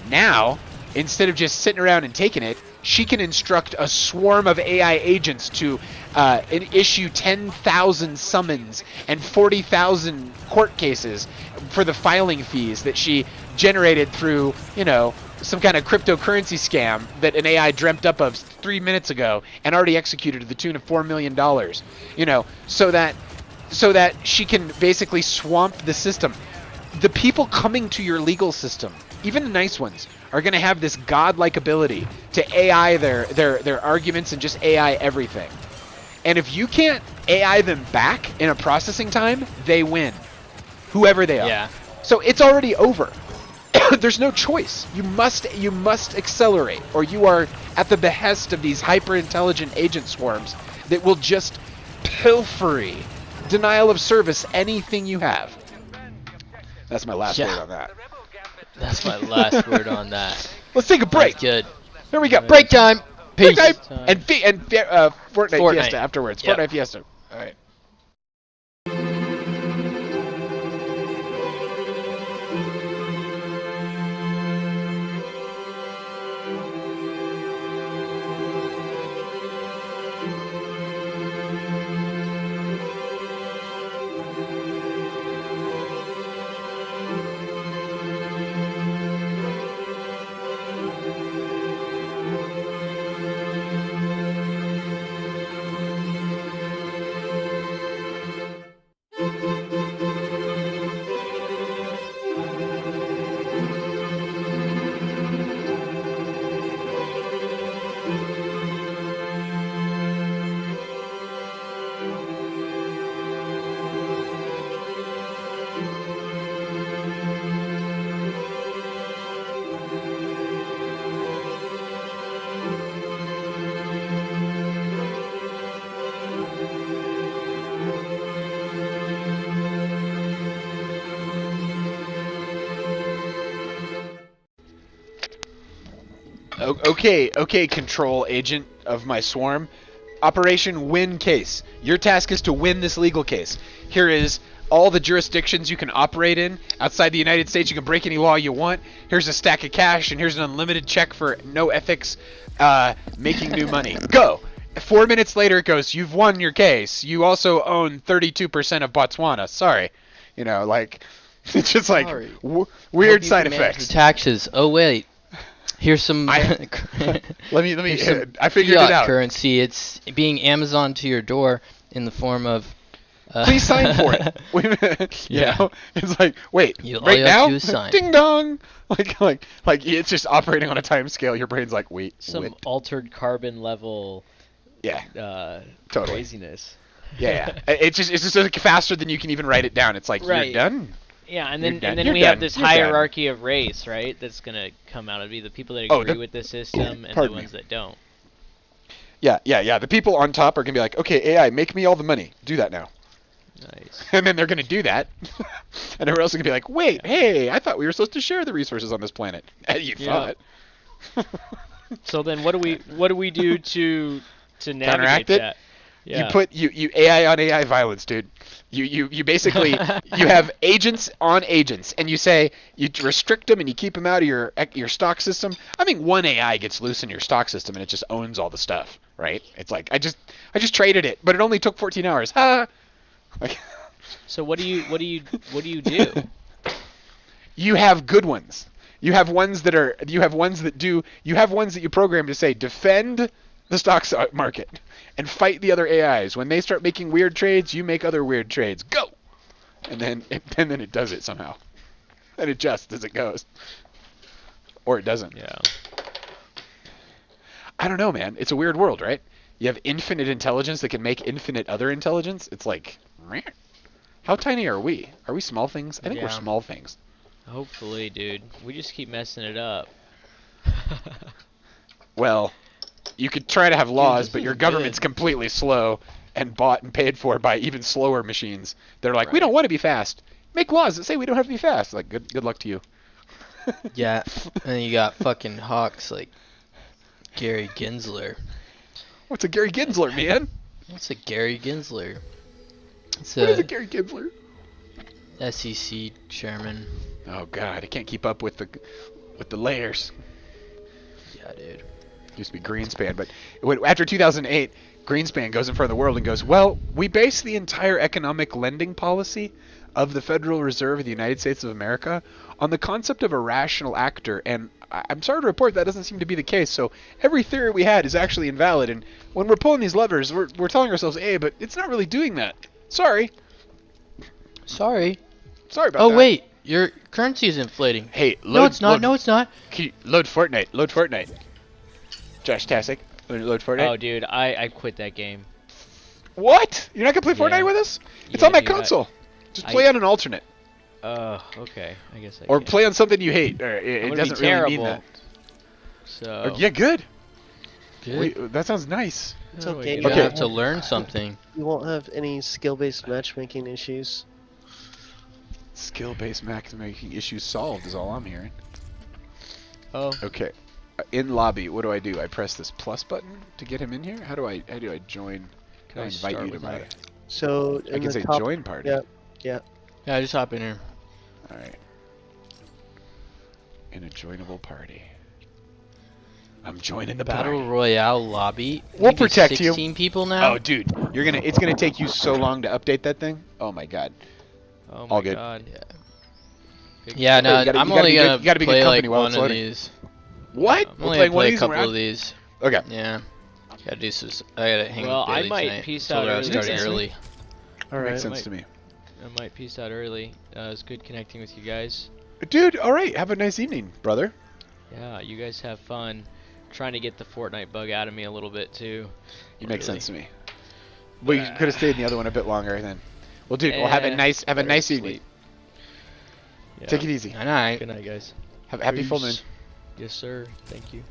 Now, instead of just sitting around and taking it, she can instruct a swarm of AI agents to issue 10,000 summons and 40,000 court cases for the filing fees that she generated through, you know, some kind of cryptocurrency scam that an AI dreamt up of 3 minutes ago and already executed to the tune of $4 million. You know, so that she can basically swamp the system. The people coming to your legal system, even the nice ones, are going to have this godlike ability to AI their arguments and just AI everything. And if you can't AI them back in a processing time, they win. Whoever they are. Yeah. So it's already over. There's no choice. You must accelerate, or you are at the behest of these hyper-intelligent agent swarms that will just pilfery, denial of service, anything you have. That's my last Yeah. word on that. That's my last word on that. Let's take a break. That's good. Here we go. Break time. Break Peace. time. And Fortnite Fortnite. Fiesta afterwards. Yep. Fortnite Fiesta. All right. Okay, control agent of my swarm. Operation Win Case. Your task is to win this legal case. Here is all the jurisdictions you can operate in. Outside the United States, you can break any law you want. Here's a stack of cash, and here's an unlimited check for no ethics, making new money. Go! 4 minutes later, it goes, "You've won your case. You also own 32% of Botswana. Sorry." You know, like, it's just like Sorry. weird Hope you side can manage effects. the taxes. Oh wait, here's some Let me. here's some I figured it fiat out. currency. It's being Amazon to your door in the form of. Please sign for it. You Yeah. know, it's like, wait, All right you have now, to do is sign. ding dong, like it's just operating on a time scale. Your brain's like, wait, Some wait. altered carbon level Yeah, totally. craziness. Yeah. It's just like faster than you can even write it down. It's like Right. you're done. Yeah, and You're then done. and then You're we have done. this You're done. hierarchy of race, right? That's gonna come out. It'd be the people that Oh, agree the- with the system and the pardon me. ones that don't. Yeah. The people on top are gonna be like, okay, AI, make me all the money. Do that now. Nice. And then they're gonna do that, and everyone else is gonna be like, wait, hey, I thought we were supposed to share the resources on this planet. You Yeah. thought. So then, what do we do to navigate Counteract it? that? Yeah. You put you AI on AI violence, dude. You basically you have agents on agents, and you say you restrict them and you keep them out of your stock system. I think one AI gets loose in your stock system and it just owns all the stuff, right? It's like I just traded it, but it only took 14 hours. Ha! Like, So what do you do? you have good ones. You have ones that you program to say defend the stock market and fight the other AIs. When they start making weird trades, you make other weird trades. Go. And then it does it somehow. And it adjusts as it goes. Or it doesn't. Yeah. I don't know, man. It's a weird world, right? You have infinite intelligence that can make infinite other intelligence. It's like, how tiny are we? Are we small things? I think we're Yeah. small things. Hopefully, dude. We just keep messing it up. Well, you could try to have laws, this but is your good. government's completely slow and bought and paid for by even slower machines. They're like, we Right. don't want to be fast. Make laws that say we don't have to be fast. Like, good luck to you. Yeah, and then you got fucking hawks like Gary Gensler. What's a Gary Gensler, man? What's a Gary Gensler? It's What is a a Gary Gensler? SEC chairman. Oh God, I can't keep up with the layers. Yeah, dude. Used to be Greenspan, but after 2008, Greenspan goes in front of the world and goes, well, we base the entire economic lending policy of the Federal Reserve of the United States of America on the concept of a rational actor, and I'm sorry to report that doesn't seem to be the case. So every theory we had is actually invalid, and when we're pulling these levers, we're telling ourselves, hey, but it's not really doing that. Sorry Sorry. about that. Oh wait, your currency is inflating. Hey, No, it's not. No, it's not. Load Fortnite. Josh Tasek, load Fortnite. Oh, dude, I quit that game. What? You're not gonna play Fortnite Yeah. with us? It's Yeah, on my dude, console. Just play on an alternate, Okay. I guess I or can. play on something you hate. Or it I'm gonna doesn't be really mean terrible. that. So. Yeah, good. Good. Wait, that sounds nice. It's how do I okay. do You Okay. have to learn something. You won't have any skill-based matchmaking issues. Skill-based matchmaking issues solved is all I'm hearing. Oh. Okay. In lobby, what do? I press this plus button to get him in here. How do I join? Can I invite start you to with my. that? So I in can the say top, join party. Yeah. Yeah, just hop in here. All right. In a joinable party. I'm joining the Battle party. Royale lobby. We'll Maybe protect you. 16 people now. Oh, dude, it's gonna take you so long to update that thing. Oh my God. Oh All my good. God. Yeah. Big Yeah, shit. no, you gotta- I'm you gotta only be good- gonna you gotta be good play company like while it's one of loading. these. What? I'm We're only playing gonna one play of a these. couple of these. Okay. Yeah. Gotta do some. I gotta hang Well, with I Bailey might tonight. peace Told out her I was early starting then. early. All right. Makes sense Might- to me. I might peace out early. It's good connecting with you guys. Dude, all right. Have a nice evening, brother. Yeah, you guys have fun. Trying to get the Fortnite bug out of me a little bit too. You make Really? sense to me. We could have stayed in the other one a bit longer then. Well, dude, we'll have a nice evening. Sleep. Yeah. Take it easy. Night night. Good night, guys. Have a happy full moon. Peace. Yes, sir. Thank you.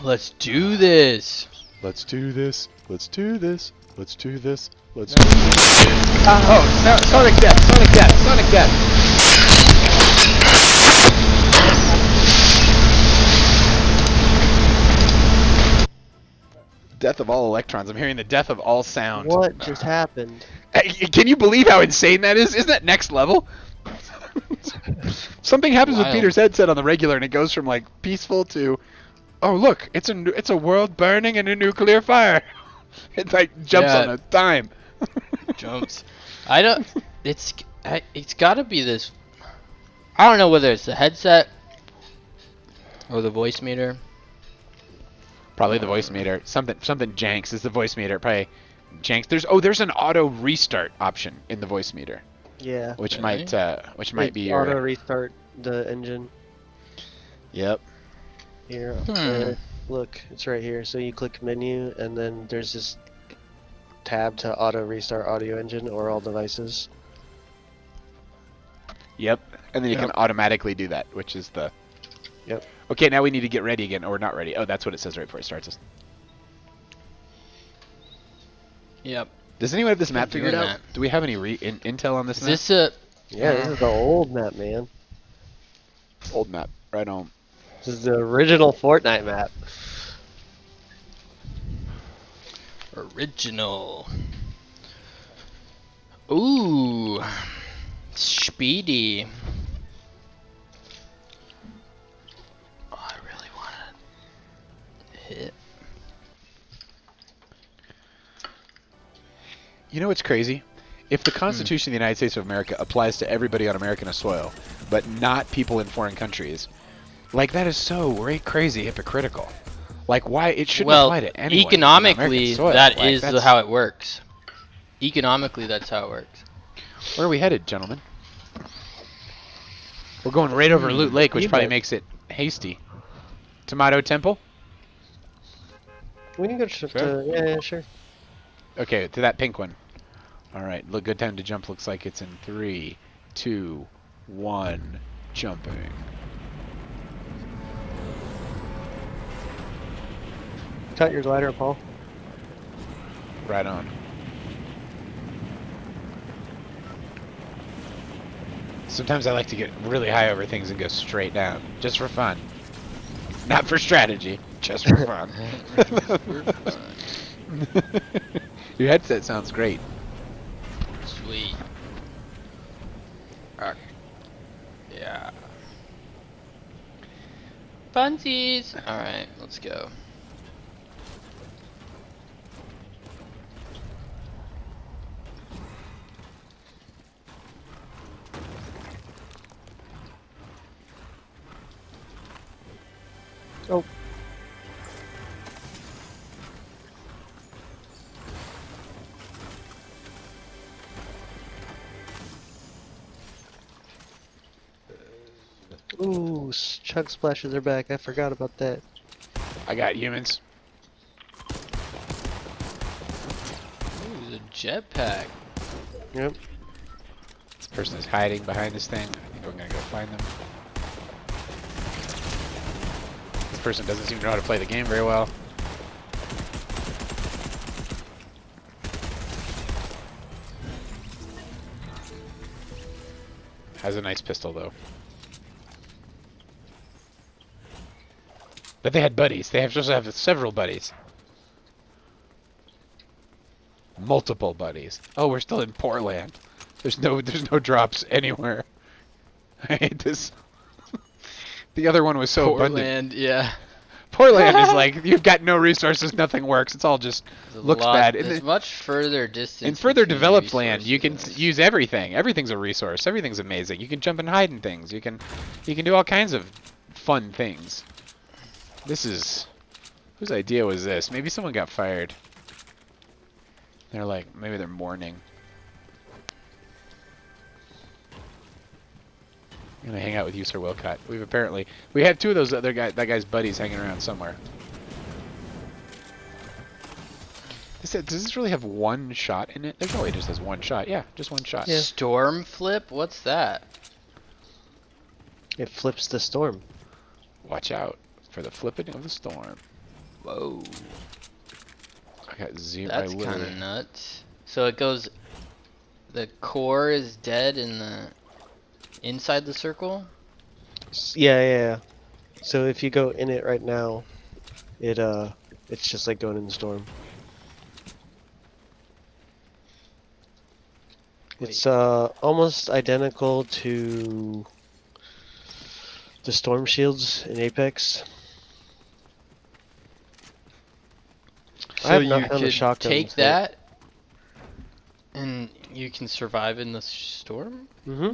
Let's do this. Let's do this. Let's do this. Let's do this. Let's do this. Oh, Sonic Death. Sonic Death. Sonic Death. Death of all electrons. I'm hearing the death of all sound. What just happened? Can you believe how insane that is? Isn't that next level? Something happens with Wild. Peter's headset on the regular, and it goes from like peaceful to Oh look, it's a world burning in a nuclear fire. It like jumps on Yeah. a dime. Jumps. I don't. It's got to be this. I don't know whether it's the headset or the voice meter. Probably the voice meter. Something janks is the voice meter. Probably janks. There's an auto restart option in the voice meter, Yeah. which Really? might be auto your. restart the engine. Yep. Here, Hmm. look, it's right here. So you click menu, and then there's this tab to auto restart audio engine or all devices. Yep. And then you Yep. can automatically do that, which is the. Yep. Okay, now we need to get ready again. Or we're not ready. Oh, that's what it says right before it starts. Yep. Does anyone have this map Doing figured out? that. Do we have any intel on this Is map? this a? Yeah, this is the old map, man. Old map. Right on. This is the original Fortnite map. Original. Ooh. Speedy. Oh, I really want to hit. You know what's crazy? If the Constitution of the United States of America applies to everybody on American soil, but not people in foreign countries, like that is so crazy hypocritical. Like why it shouldn't Well, apply to anyone. economically, that like, is how it works. Economically, that's how it works. Where are we headed, gentlemen? We're going right over Loot Lake, which You probably bet. makes it hasty. Tomato Temple? We can go to yeah, sure. Okay, to that pink one. Alright, look, good time to jump looks like it's in 3, 2, 1, jumping. Cut your glider, Paul. Right on. Sometimes I like to get really high over things and go straight down, just for fun. Not for strategy, just for fun. Your headset sounds great. Sweet. Yeah. Funsies. All right, let's go. Oh. Ooh, chug splashes are back. I forgot about that. I got humans. Ooh, the jetpack. Yep. This person is hiding behind this thing. I think we're gonna go find them. This person doesn't seem to know how to play the game very well. Has a nice pistol though. But they had buddies. They have supposed to have several buddies. Multiple buddies. Oh, we're still in Portland. There's no drops anywhere. I hate this. The other one was so abundant. Portland, yeah. Portland is like you've got no resources, nothing works. It's all just looks bad. It's much further distance. In further between developed land, you can resources. use everything. Everything's a resource. Everything's amazing. You can jump and hide in things. You can do all kinds of fun things. This is whose idea was this? Maybe someone got fired. They're like maybe they're mourning. I'm gonna hang out with you, Sir Wilcott. We have two of those that guy's buddies hanging around somewhere. Does this really have one shot in it? There's no way it just has one shot. Yeah, just one shot. Yeah. Storm flip? What's that? It flips the storm. Watch out for the flipping of the storm. Whoa. I got zero. That's kind of nuts. So it goes. The core is dead in the inside the circle. Yeah. So if you go in it right now, it's just like going in the storm. It's almost identical to the storm shields in Apex. I So have you nothing on the could shotguns, take but- that, and you can survive in the storm. Mm-hmm.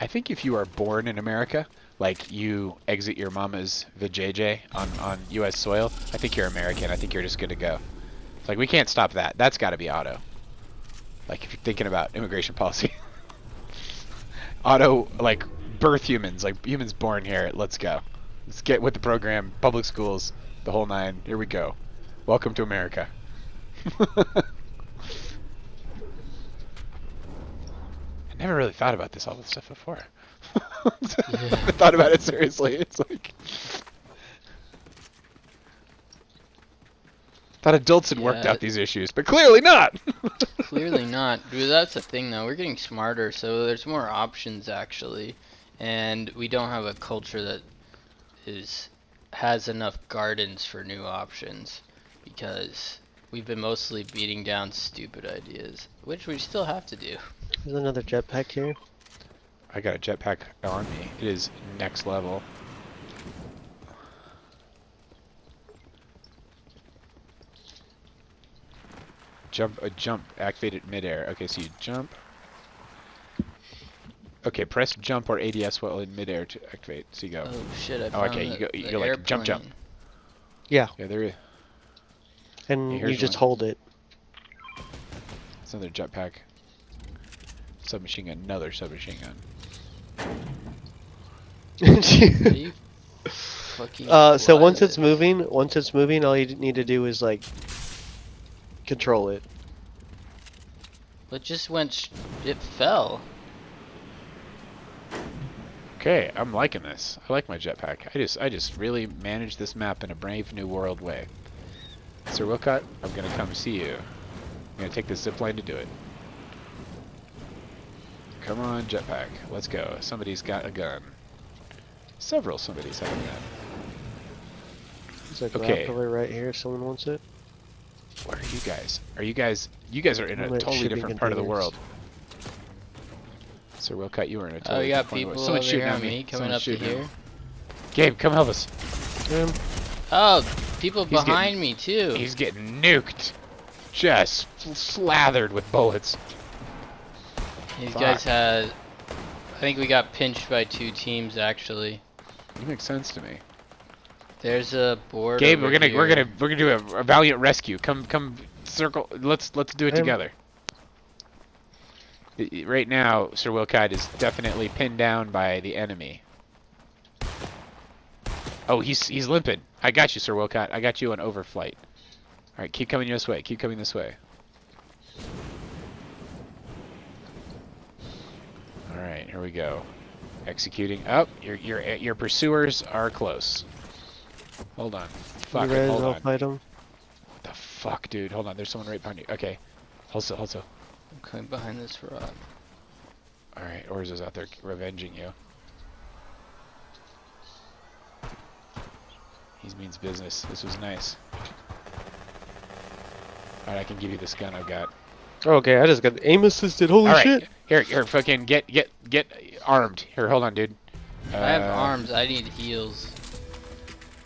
I think if you are born in America, like you exit your mama's vajayjay on U.S. soil, I think you're American. I think you're just good to go. It's like we can't stop that. That's got to be auto. Like if you're thinking about immigration policy, auto like birth humans, like humans born here. Let's go. Let's get with the program. Public schools, the whole nine. Here we go. Welcome to America. I never really thought about all this stuff before. I haven't thought about it seriously. It's like thought adults had worked Yeah. out these issues, but clearly not. Clearly not. Dude, that's the thing though. We're getting smarter, so there's more options actually, and we don't have a culture that has enough gardens for new options because we've been mostly beating down stupid ideas, which we still have to do. There's another jetpack here. I got a jetpack on me. It is next level. Jump, activate it midair. Okay, so you jump. Okay, press jump or ADS while in midair to activate. So you go. Oh shit! I Oh, found okay, you the, go the like jump. airplane. Yeah, Yeah, there is. and Yeah, you here's just one. hold it. It's another jetpack. Submachine gun, another submachine gun. Are you fucking So once what? it's moving, all you need to do is like control it. It just went. It fell. Okay, I'm liking this. I like my jetpack. I just really managed this map in a brave new world way. Sir Wilcott, I'm gonna come see you. I'm gonna take this zip line to do it. Come on, jetpack. Let's go. Somebody's got a gun. Several somebody's have a gun. There's a Okay. grappler right here if someone wants it. Where are you guys? You guys are in a I'm at totally shipping different part of the containers. world. Sir Wilcott, you were in a Oh, totally you got different part of the people world. over Someone's shooting here at on me. me coming Someone's up to shooting at me. here. Gabe, come help us. Oh, people He's behind me too. He's getting nuked. Just slathered with bullets. These Fuck. guys had. I think we got pinched by 2 teams actually. You make sense to me. There's a board. Gabe, over we're gonna here. do a valiant rescue. Come circle. Let's do it I'm- together. Right now, Sir Wilcott is definitely pinned down by the enemy. Oh, he's limping. I got you, Sir Wilcott. I got you on overflight. All right, keep coming this way. Keep coming this way. All right, here we go. Executing. Oh, your pursuers are close. Hold on. Fuck You it. guys, Hold I'll on. fight them. What the fuck, dude? Hold on. There's someone right behind you. Okay. Hold still. Hold still. I'm coming behind this rock. All right. Orza's out there revenging you. He means business. This was nice. All right, I can give you this gun I've got. Okay, I just got aim assisted. Holy All right. shit! Here, fucking get armed. Here, hold on, dude. I have arms. I need heals.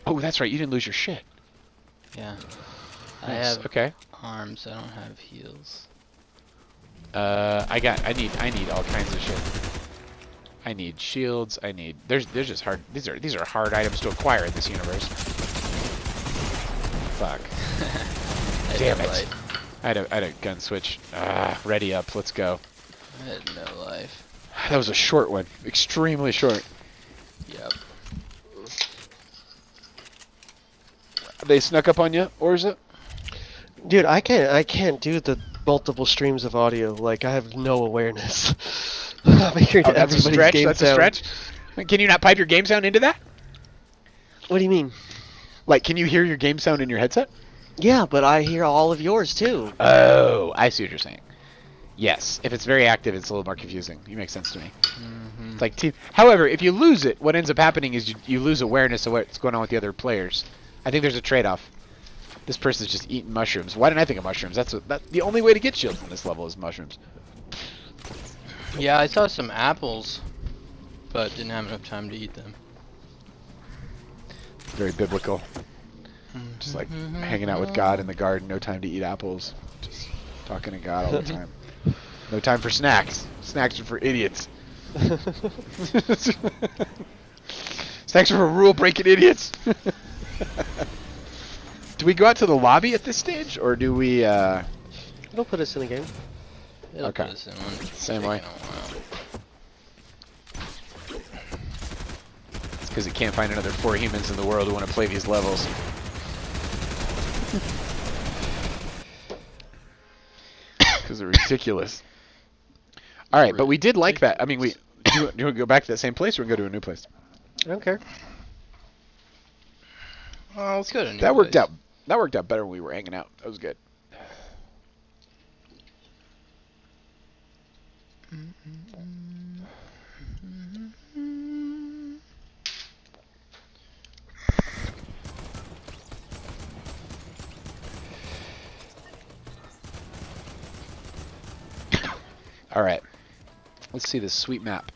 Oh, that's right. You didn't lose your shit. Yeah. I Nice, have okay. arms. I don't have heals. I need all kinds of shit. I need shields. There's just hard. These are hard items to acquire in this universe. Fuck. Damn it. Life. I had a gun switch. Ready up. Let's go. I had no life. That was a short one. Extremely short. Yep. They snuck up on you, or is it? Dude, I can't do the multiple streams of audio. Like, I have no awareness. I'm hearing Oh, that's a everybody's stretch. game That's a sound. stretch. Can you not pipe your game sound into that? What do you mean? Like, can you hear your game sound in your headset? Yeah, but I hear all of yours too. Oh, I see what you're saying. Yes, if it's very active, it's a little more confusing. You make sense to me. Mm-hmm. It's like however, if you lose it, what ends up happening is you lose awareness of what's going on with the other players. I think there's a trade-off. This person's just eating mushrooms. Why didn't I think of mushrooms? That's the only way to get shields on this level is mushrooms. Yeah, I saw some apples, but didn't have enough time to eat them. Very biblical. Just like hanging out with God in the garden, no time to eat apples. Just talking to God all the time. No time for snacks. Snacks are for idiots. Snacks are for rule-breaking idiots. Do we go out to the lobby at this stage, or do we? It'll put us in the game. It'll Okay. put us in one. Same way. It's because it can't find another 4 humans in the world who want to play these levels. Because they're ridiculous. All right, but we did like that. I mean, do you want to go back to that same place, or go to a new place? I don't care. Oh, let's go to a new That worked place. out. That worked out better when we were hanging out. That was good. All right. Let's see this sweet map.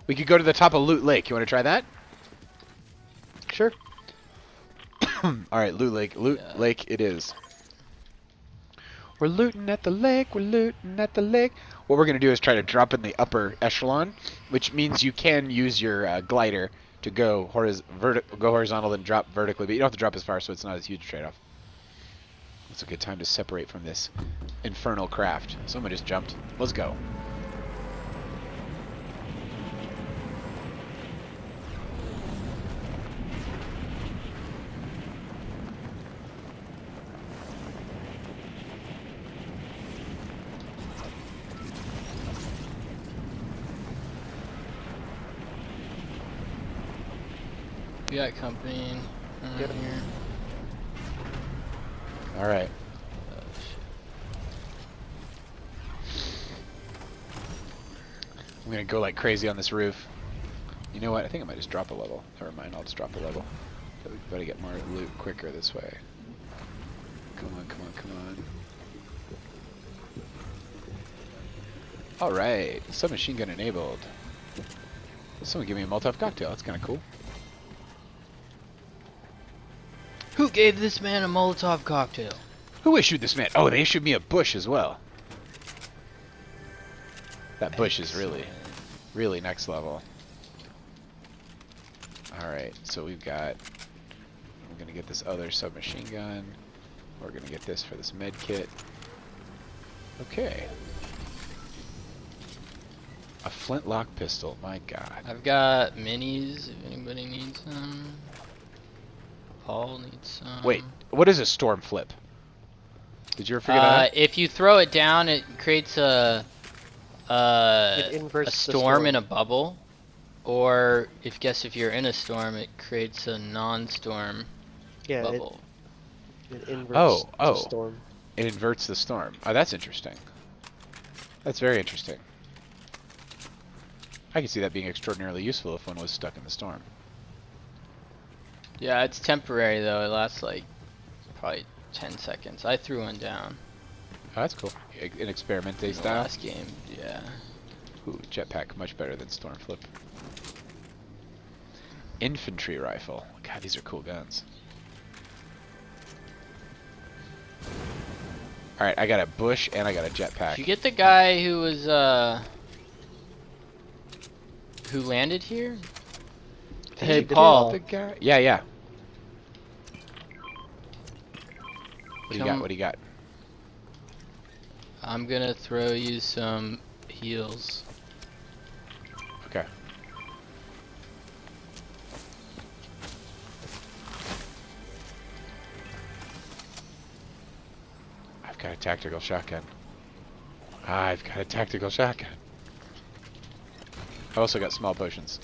We could go to the top of Loot Lake. You want to try that? Sure. All right, Loot Lake. Loot Yeah. Lake it is. We're looting at the lake. We're looting at the lake. What we're going to do is try to drop in the upper echelon, which means you can use your glider to go horizontal and drop vertically, but you don't have to drop as far, so it's not as huge a trade-off. It's a good time to separate from this infernal craft. Someone just jumped. Let's go. We got company Yep. here. All right. Oh, shit. I'm going to go like crazy on this roof. You know what? I think I might just drop a level. Never mind, I'll just drop a level. So we better get more loot quicker this way. Come on, come on, come on. Alright, submachine gun enabled. Someone give me a Molotov cocktail, that's kinda cool. Who gave this man a Molotov cocktail? Who issued this man? Oh, they issued me a bush as well. That bush is really, really next level. Alright, so we're gonna get this other submachine gun. We're gonna get this for this med kit. Okay. A flintlock pistol, my god. I've got minis if anybody needs some. Paul needs some. Wait, what is a storm flip? Did you ever figure that out? If you throw it down, it creates a inverts the storm in a bubble. Or if you're in a storm, it creates a non-storm Yeah, bubble. it inverts Oh, the oh. storm. It inverts the storm. Oh, that's interesting. That's very interesting. I can see that being extraordinarily useful if one was stuck in the storm. Yeah, it's temporary though. It lasts like probably 10 seconds. I threw one down. Oh, that's cool. An experimente In the style. last game, yeah. Ooh, jetpack, much better than storm flip. Infantry rifle. God, these are cool guns. Alright, I got a bush and I got a jetpack. Did you get the guy who was who landed here? Hey, Did you Paul. The guy? Yeah, yeah. What do you got? Come- What do you got? I'm gonna throw you some heals. Okay. I've got a tactical shotgun. I've got a tactical shotgun. I also got small potions.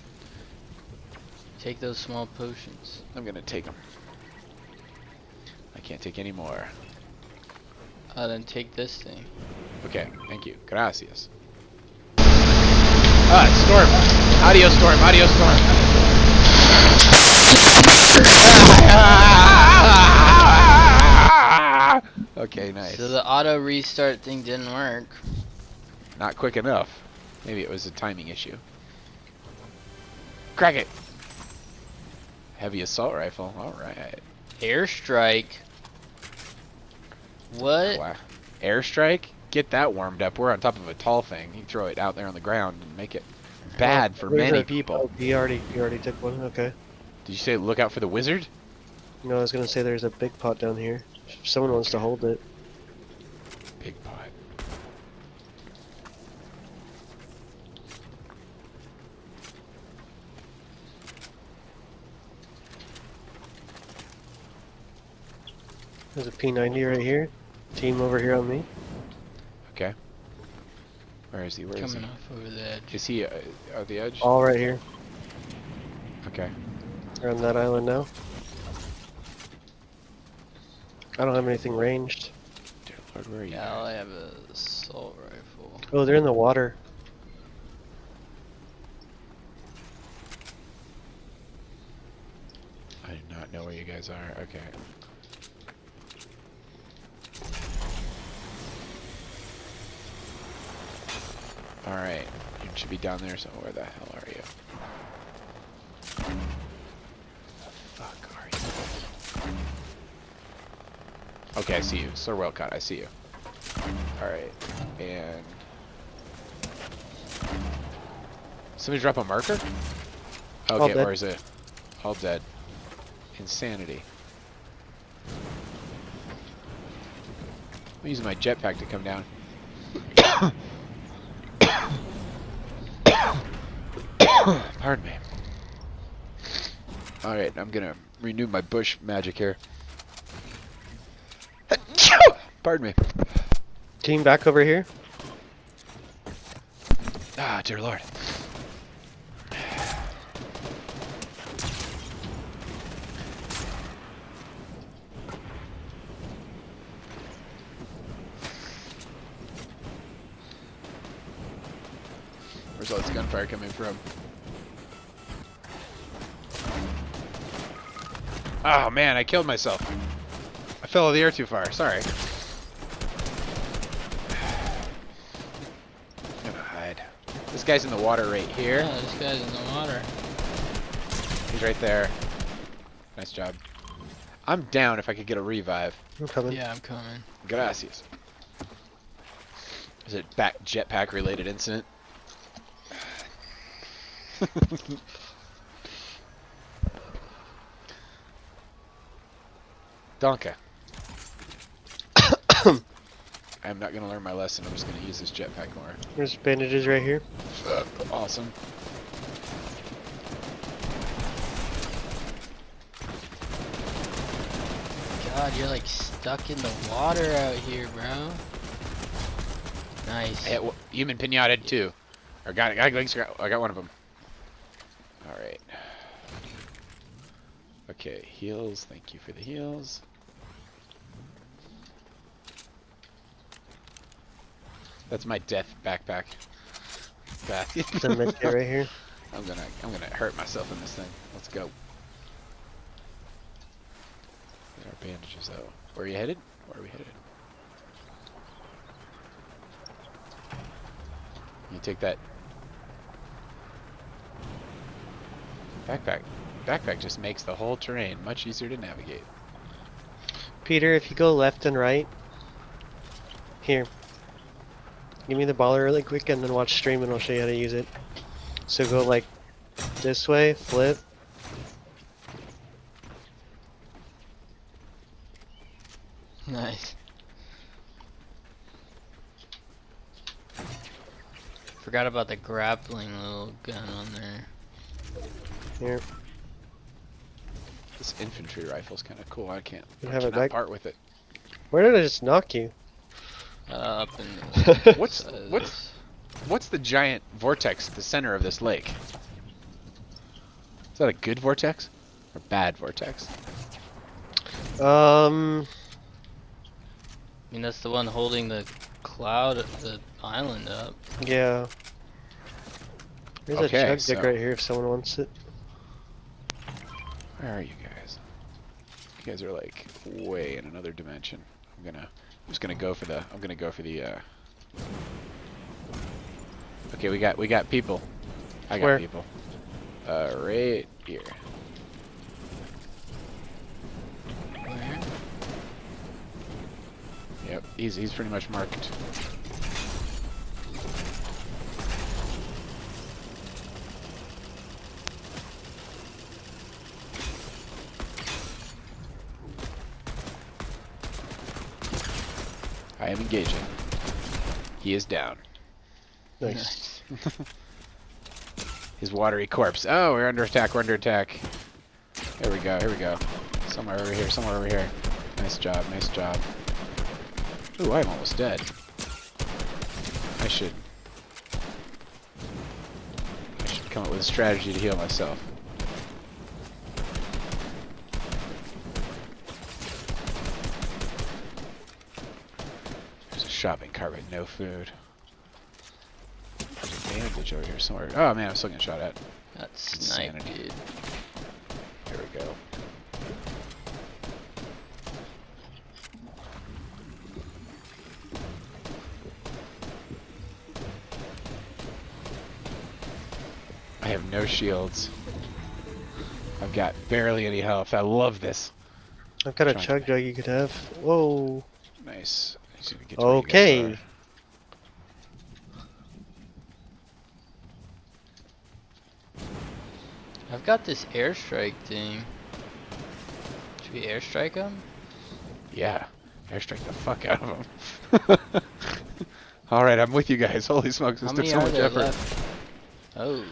Take those small potions. I'm gonna take them. I can't take any more. Then take this thing. Okay, thank you. Gracias. Ah, it's storm. Audio storm, audio storm. Okay, nice. So the auto restart thing didn't work. Not quick enough. Maybe it was a timing issue. Crack it! Heavy assault rifle, alright. Airstrike. What? Wow. Airstrike? Get that warmed up. We're on top of a tall thing. You throw it out there on the ground and make it bad for There's many a- people. Oh, he already took one. Okay. Did you say look out for the wizard? No, I was gonna say there's a big pot down here. If someone wants to hold it. Big pot. There's a P90 right here. Team over here on me. Okay. Where is he? Where is Coming he? off over the edge. Is he at the edge? All right here. Okay. They're on that island now. I don't have anything ranged. Dear Lord, where are you? Yeah, all I guys? have a assault rifle. Oh, they're in the water. I do not know where you guys are. Okay. Alright. You should be down there, so where the hell are you? Fuck are you? Okay, I see you. So well caught. I see you. Alright. And somebody drop a marker? All Okay, dead. or is it all dead? Insanity. I'm using my jetpack to come down. Pardon me. Alright, I'm gonna renew my bush magic here. Pardon me. Team back over here. Ah, dear Lord. Where's all this gunfire coming from? Oh man, I killed myself. I fell out of the air too far. Sorry. I'm gonna hide. This guy's in the water right here. Yeah, this guy's in the water. He's right there. Nice job. I'm down if I could get a revive. I'm coming. Yeah, I'm coming. Gracias. Is it back jetpack related incident? Donka. I'm not gonna learn my lesson. I'm just gonna use this jetpack more. There's bandages right here. Awesome. God, you're like stuck in the water out here, bro. Nice. Human pinata too. I got it. I got one of them. All right. Okay, heals. Thank you for the heals. That's my death backpack. Bath. There's a medkit right here. I'm gonna hurt myself in this thing. Let's go. There are bandages though. Where are you headed? Where are we headed? You take that backpack. Backpack just makes the whole terrain much easier to navigate. Peter, if you go left and right. Here. Give me the baller really quick and then watch stream and I'll show you how to use it. So go like this way, flip. Nice. Forgot about the grappling little gun on there. Here. This infantry rifle's kind of cool. I can't You have it cannot back? part with it. Where did I just knock you? Up in the What's the giant vortex at the center of this lake? Is that a good vortex or bad vortex? I mean, that's the one holding the cloud, the island up. Yeah. There's Okay, a chug so- dick right here if someone wants it. Where are you guys? You guys are like way in another dimension. I'm just gonna go for the. Okay, we got people. I got Where? people. Right here. He's pretty much marked. I am engaging. He is down. Nice. His watery corpse. Oh, we're under attack. We're under attack. Here we go. Here we go. Somewhere over here. Somewhere over here. Nice job. Nice job. Ooh, I'm almost dead. I should come up with a strategy to heal myself. There's a shopping cart with no food. There's a bandage over here somewhere. Oh man, I'm still getting shot at. That's snipe, Insanity. dude. Here we go. I have no shields. I've got barely any health. I love this. I've got a Trying chug jug you could have. Whoa. Nice. I just need to get to where you guys Okay. are. I've got this airstrike thing. Should we airstrike him? Yeah. Airstrike the fuck out of them. Alright, I'm with you guys. Holy smokes, this How took many so are much there effort. left? Oh.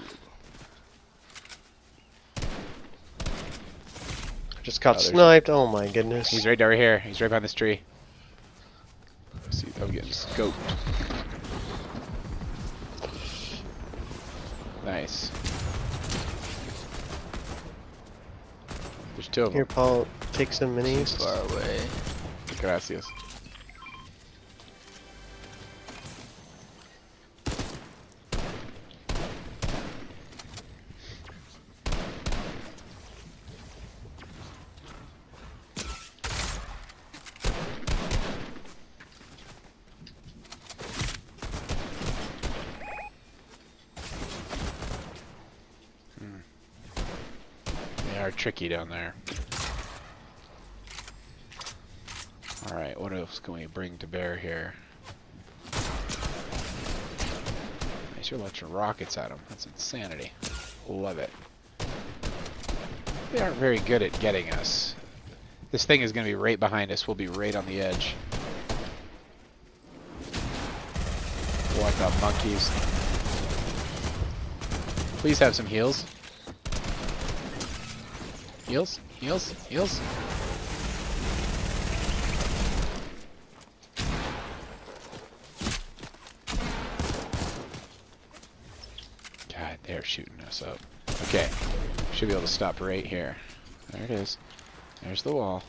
Just got there's- sniped. Oh my goodness. He's right over here. He's right behind this tree. See, I'm getting scoped. Nice. There's two of Here, them. Paul, take some minis. Far away. Gracias. They are tricky down there. Alright, what else can we bring to bear here? Nice, you're launching rockets at them. That's insanity. Love it. They aren't very good at getting us. This thing is going to be right behind us. We'll be right on the edge. What the monkeys? Please have some heals. Heals? Heals? Heals? God, they're shooting us up. Okay. Should be able to stop right here. There it is. There's the wall.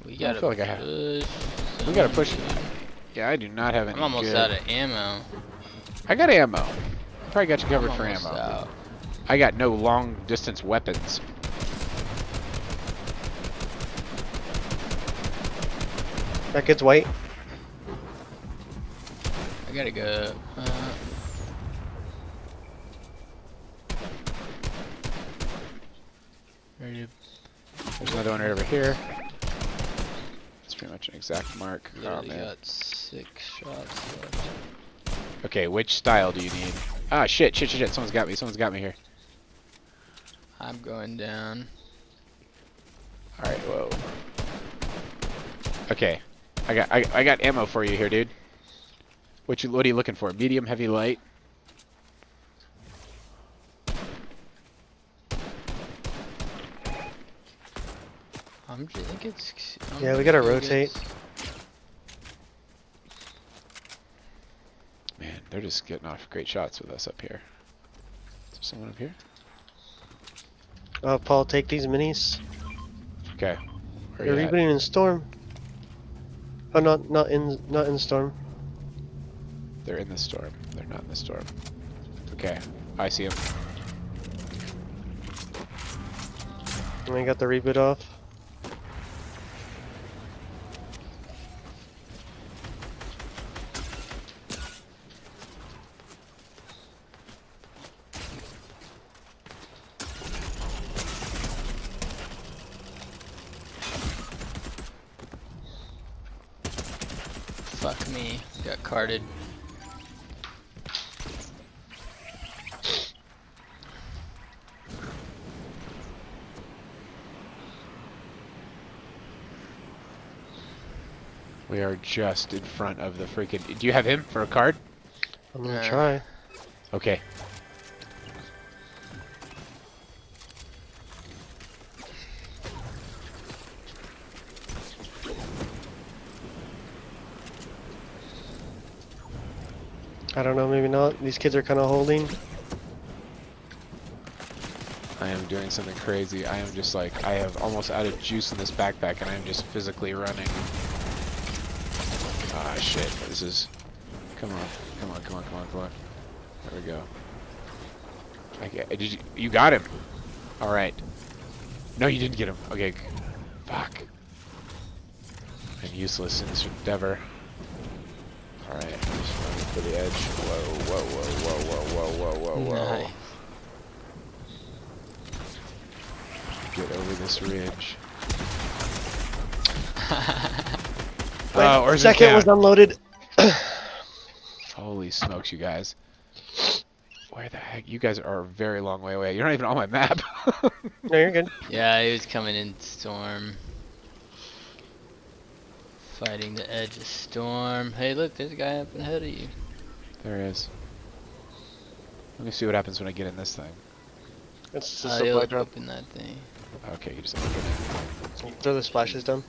We I gotta feel like I have- push. We gotta push. something. Yeah, I do not have any I'm almost good- out of ammo. I got ammo. Probably got you covered I'm for almost ammo. out. I got no long distance weapons. That kid's white. I gotta go. Ready There's another one right over here. It's pretty much an exact mark. to Oh literally man. got 6 shots left. Okay, which style do you need? Ah, shit, shit, shit, shit. Someone's got me. Someone's got me here. I'm going down. Alright, whoa. Okay. I got ammo for you here, dude. What are you looking for? Medium, heavy, light? I think it's. Yeah, we gotta rotate. Man, they're just getting off great shots with us up here. Is there someone up here? Paul, take these minis. Okay. Where They're you at? rebooting in storm. Oh, not in storm. They're in the storm. They're not in the storm. Okay, I see them. And we got the reboot off. Fuck me. Got carded. We are just in front of the freaking. Do you have him for a card? I'm gonna try. Okay. I don't know, maybe not. These kids are kind of holding. I am doing something crazy. I am just like, I have almost out of juice in this backpack and I am just physically running. Ah, shit. This is... Come on. Come on, come on, come on, come on. There we go. Okay, did you... You got him! Alright. No, you didn't get him. Okay. Fuck. I'm useless in this endeavor. Alright, I'm just running for the edge. Whoa, whoa, whoa, whoa, whoa, whoa, whoa, whoa, whoa. Nice. Get over this ridge. Wait, Where's second the was unloaded. Holy smokes, you guys. Where the heck? You guys are a very long way away. You're not even on my map. No, you're good. Yeah, he was coming in storm. Fighting the edge of storm. Hey, look, there's a guy up ahead of you. There he is. Let me see what happens when I get in this thing. It's the He'll supply drop. open that thing. Okay, you just open it. Throw the splashes down.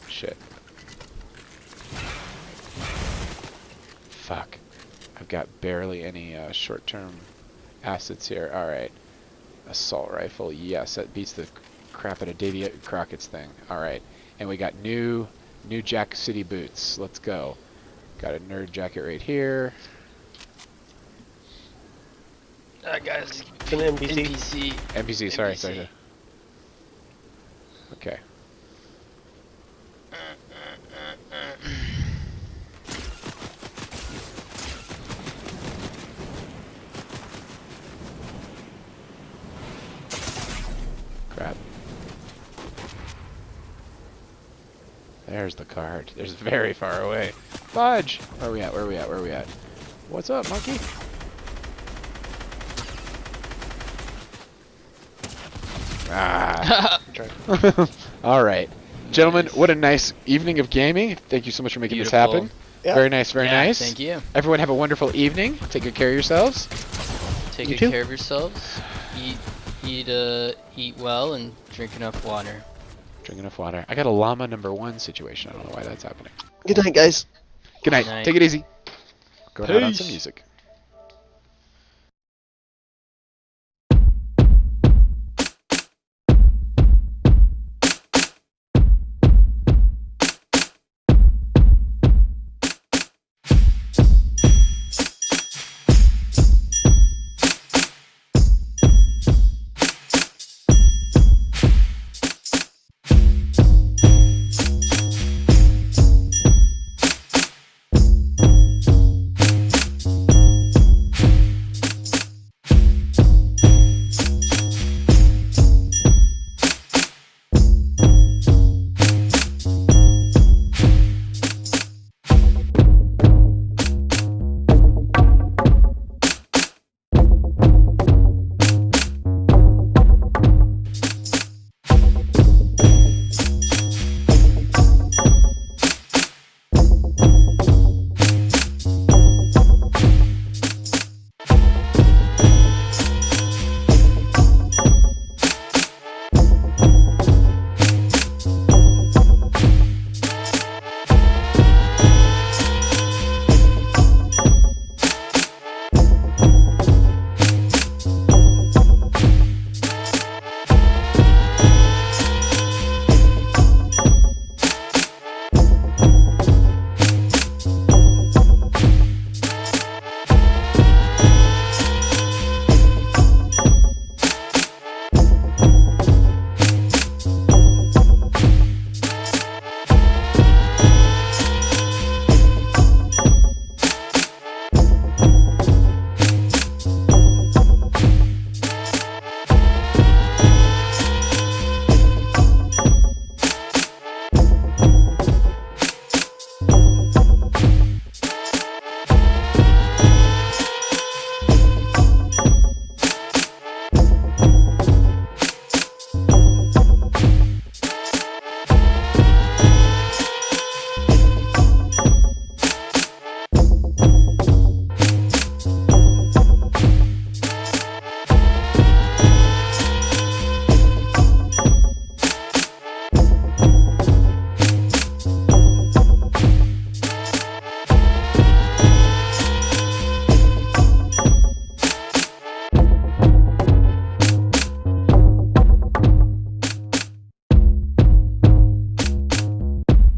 Shit. Fuck. I've got barely any short-term assets here. Alright. Assault rifle. Yes, that beats the crap out of Davy Crockett's thing. Alright. And we got new Jack City boots. Let's go. Got a nerd jacket right here. Guys. It's an NPC. NPC. NPC, sorry, sorry. Okay. Crap. There's the card. There's very far away. Fudge! Where are we at? Where are we at? Where are we at? What's up, monkey? Ah. Alright. Gentlemen, what a nice evening of gaming. Thank you so much for making this happen. Yeah. Very nice, very Yeah, nice. Thank you. Everyone have a wonderful evening. Take good care of yourselves. Take You good too. care of yourselves. Eat well and drink enough water. Drink enough water. I got a llama #1 situation. I don't know why that's happening. Good night, guys. Good night. Good night. Take it easy. Going out on some Peace. music.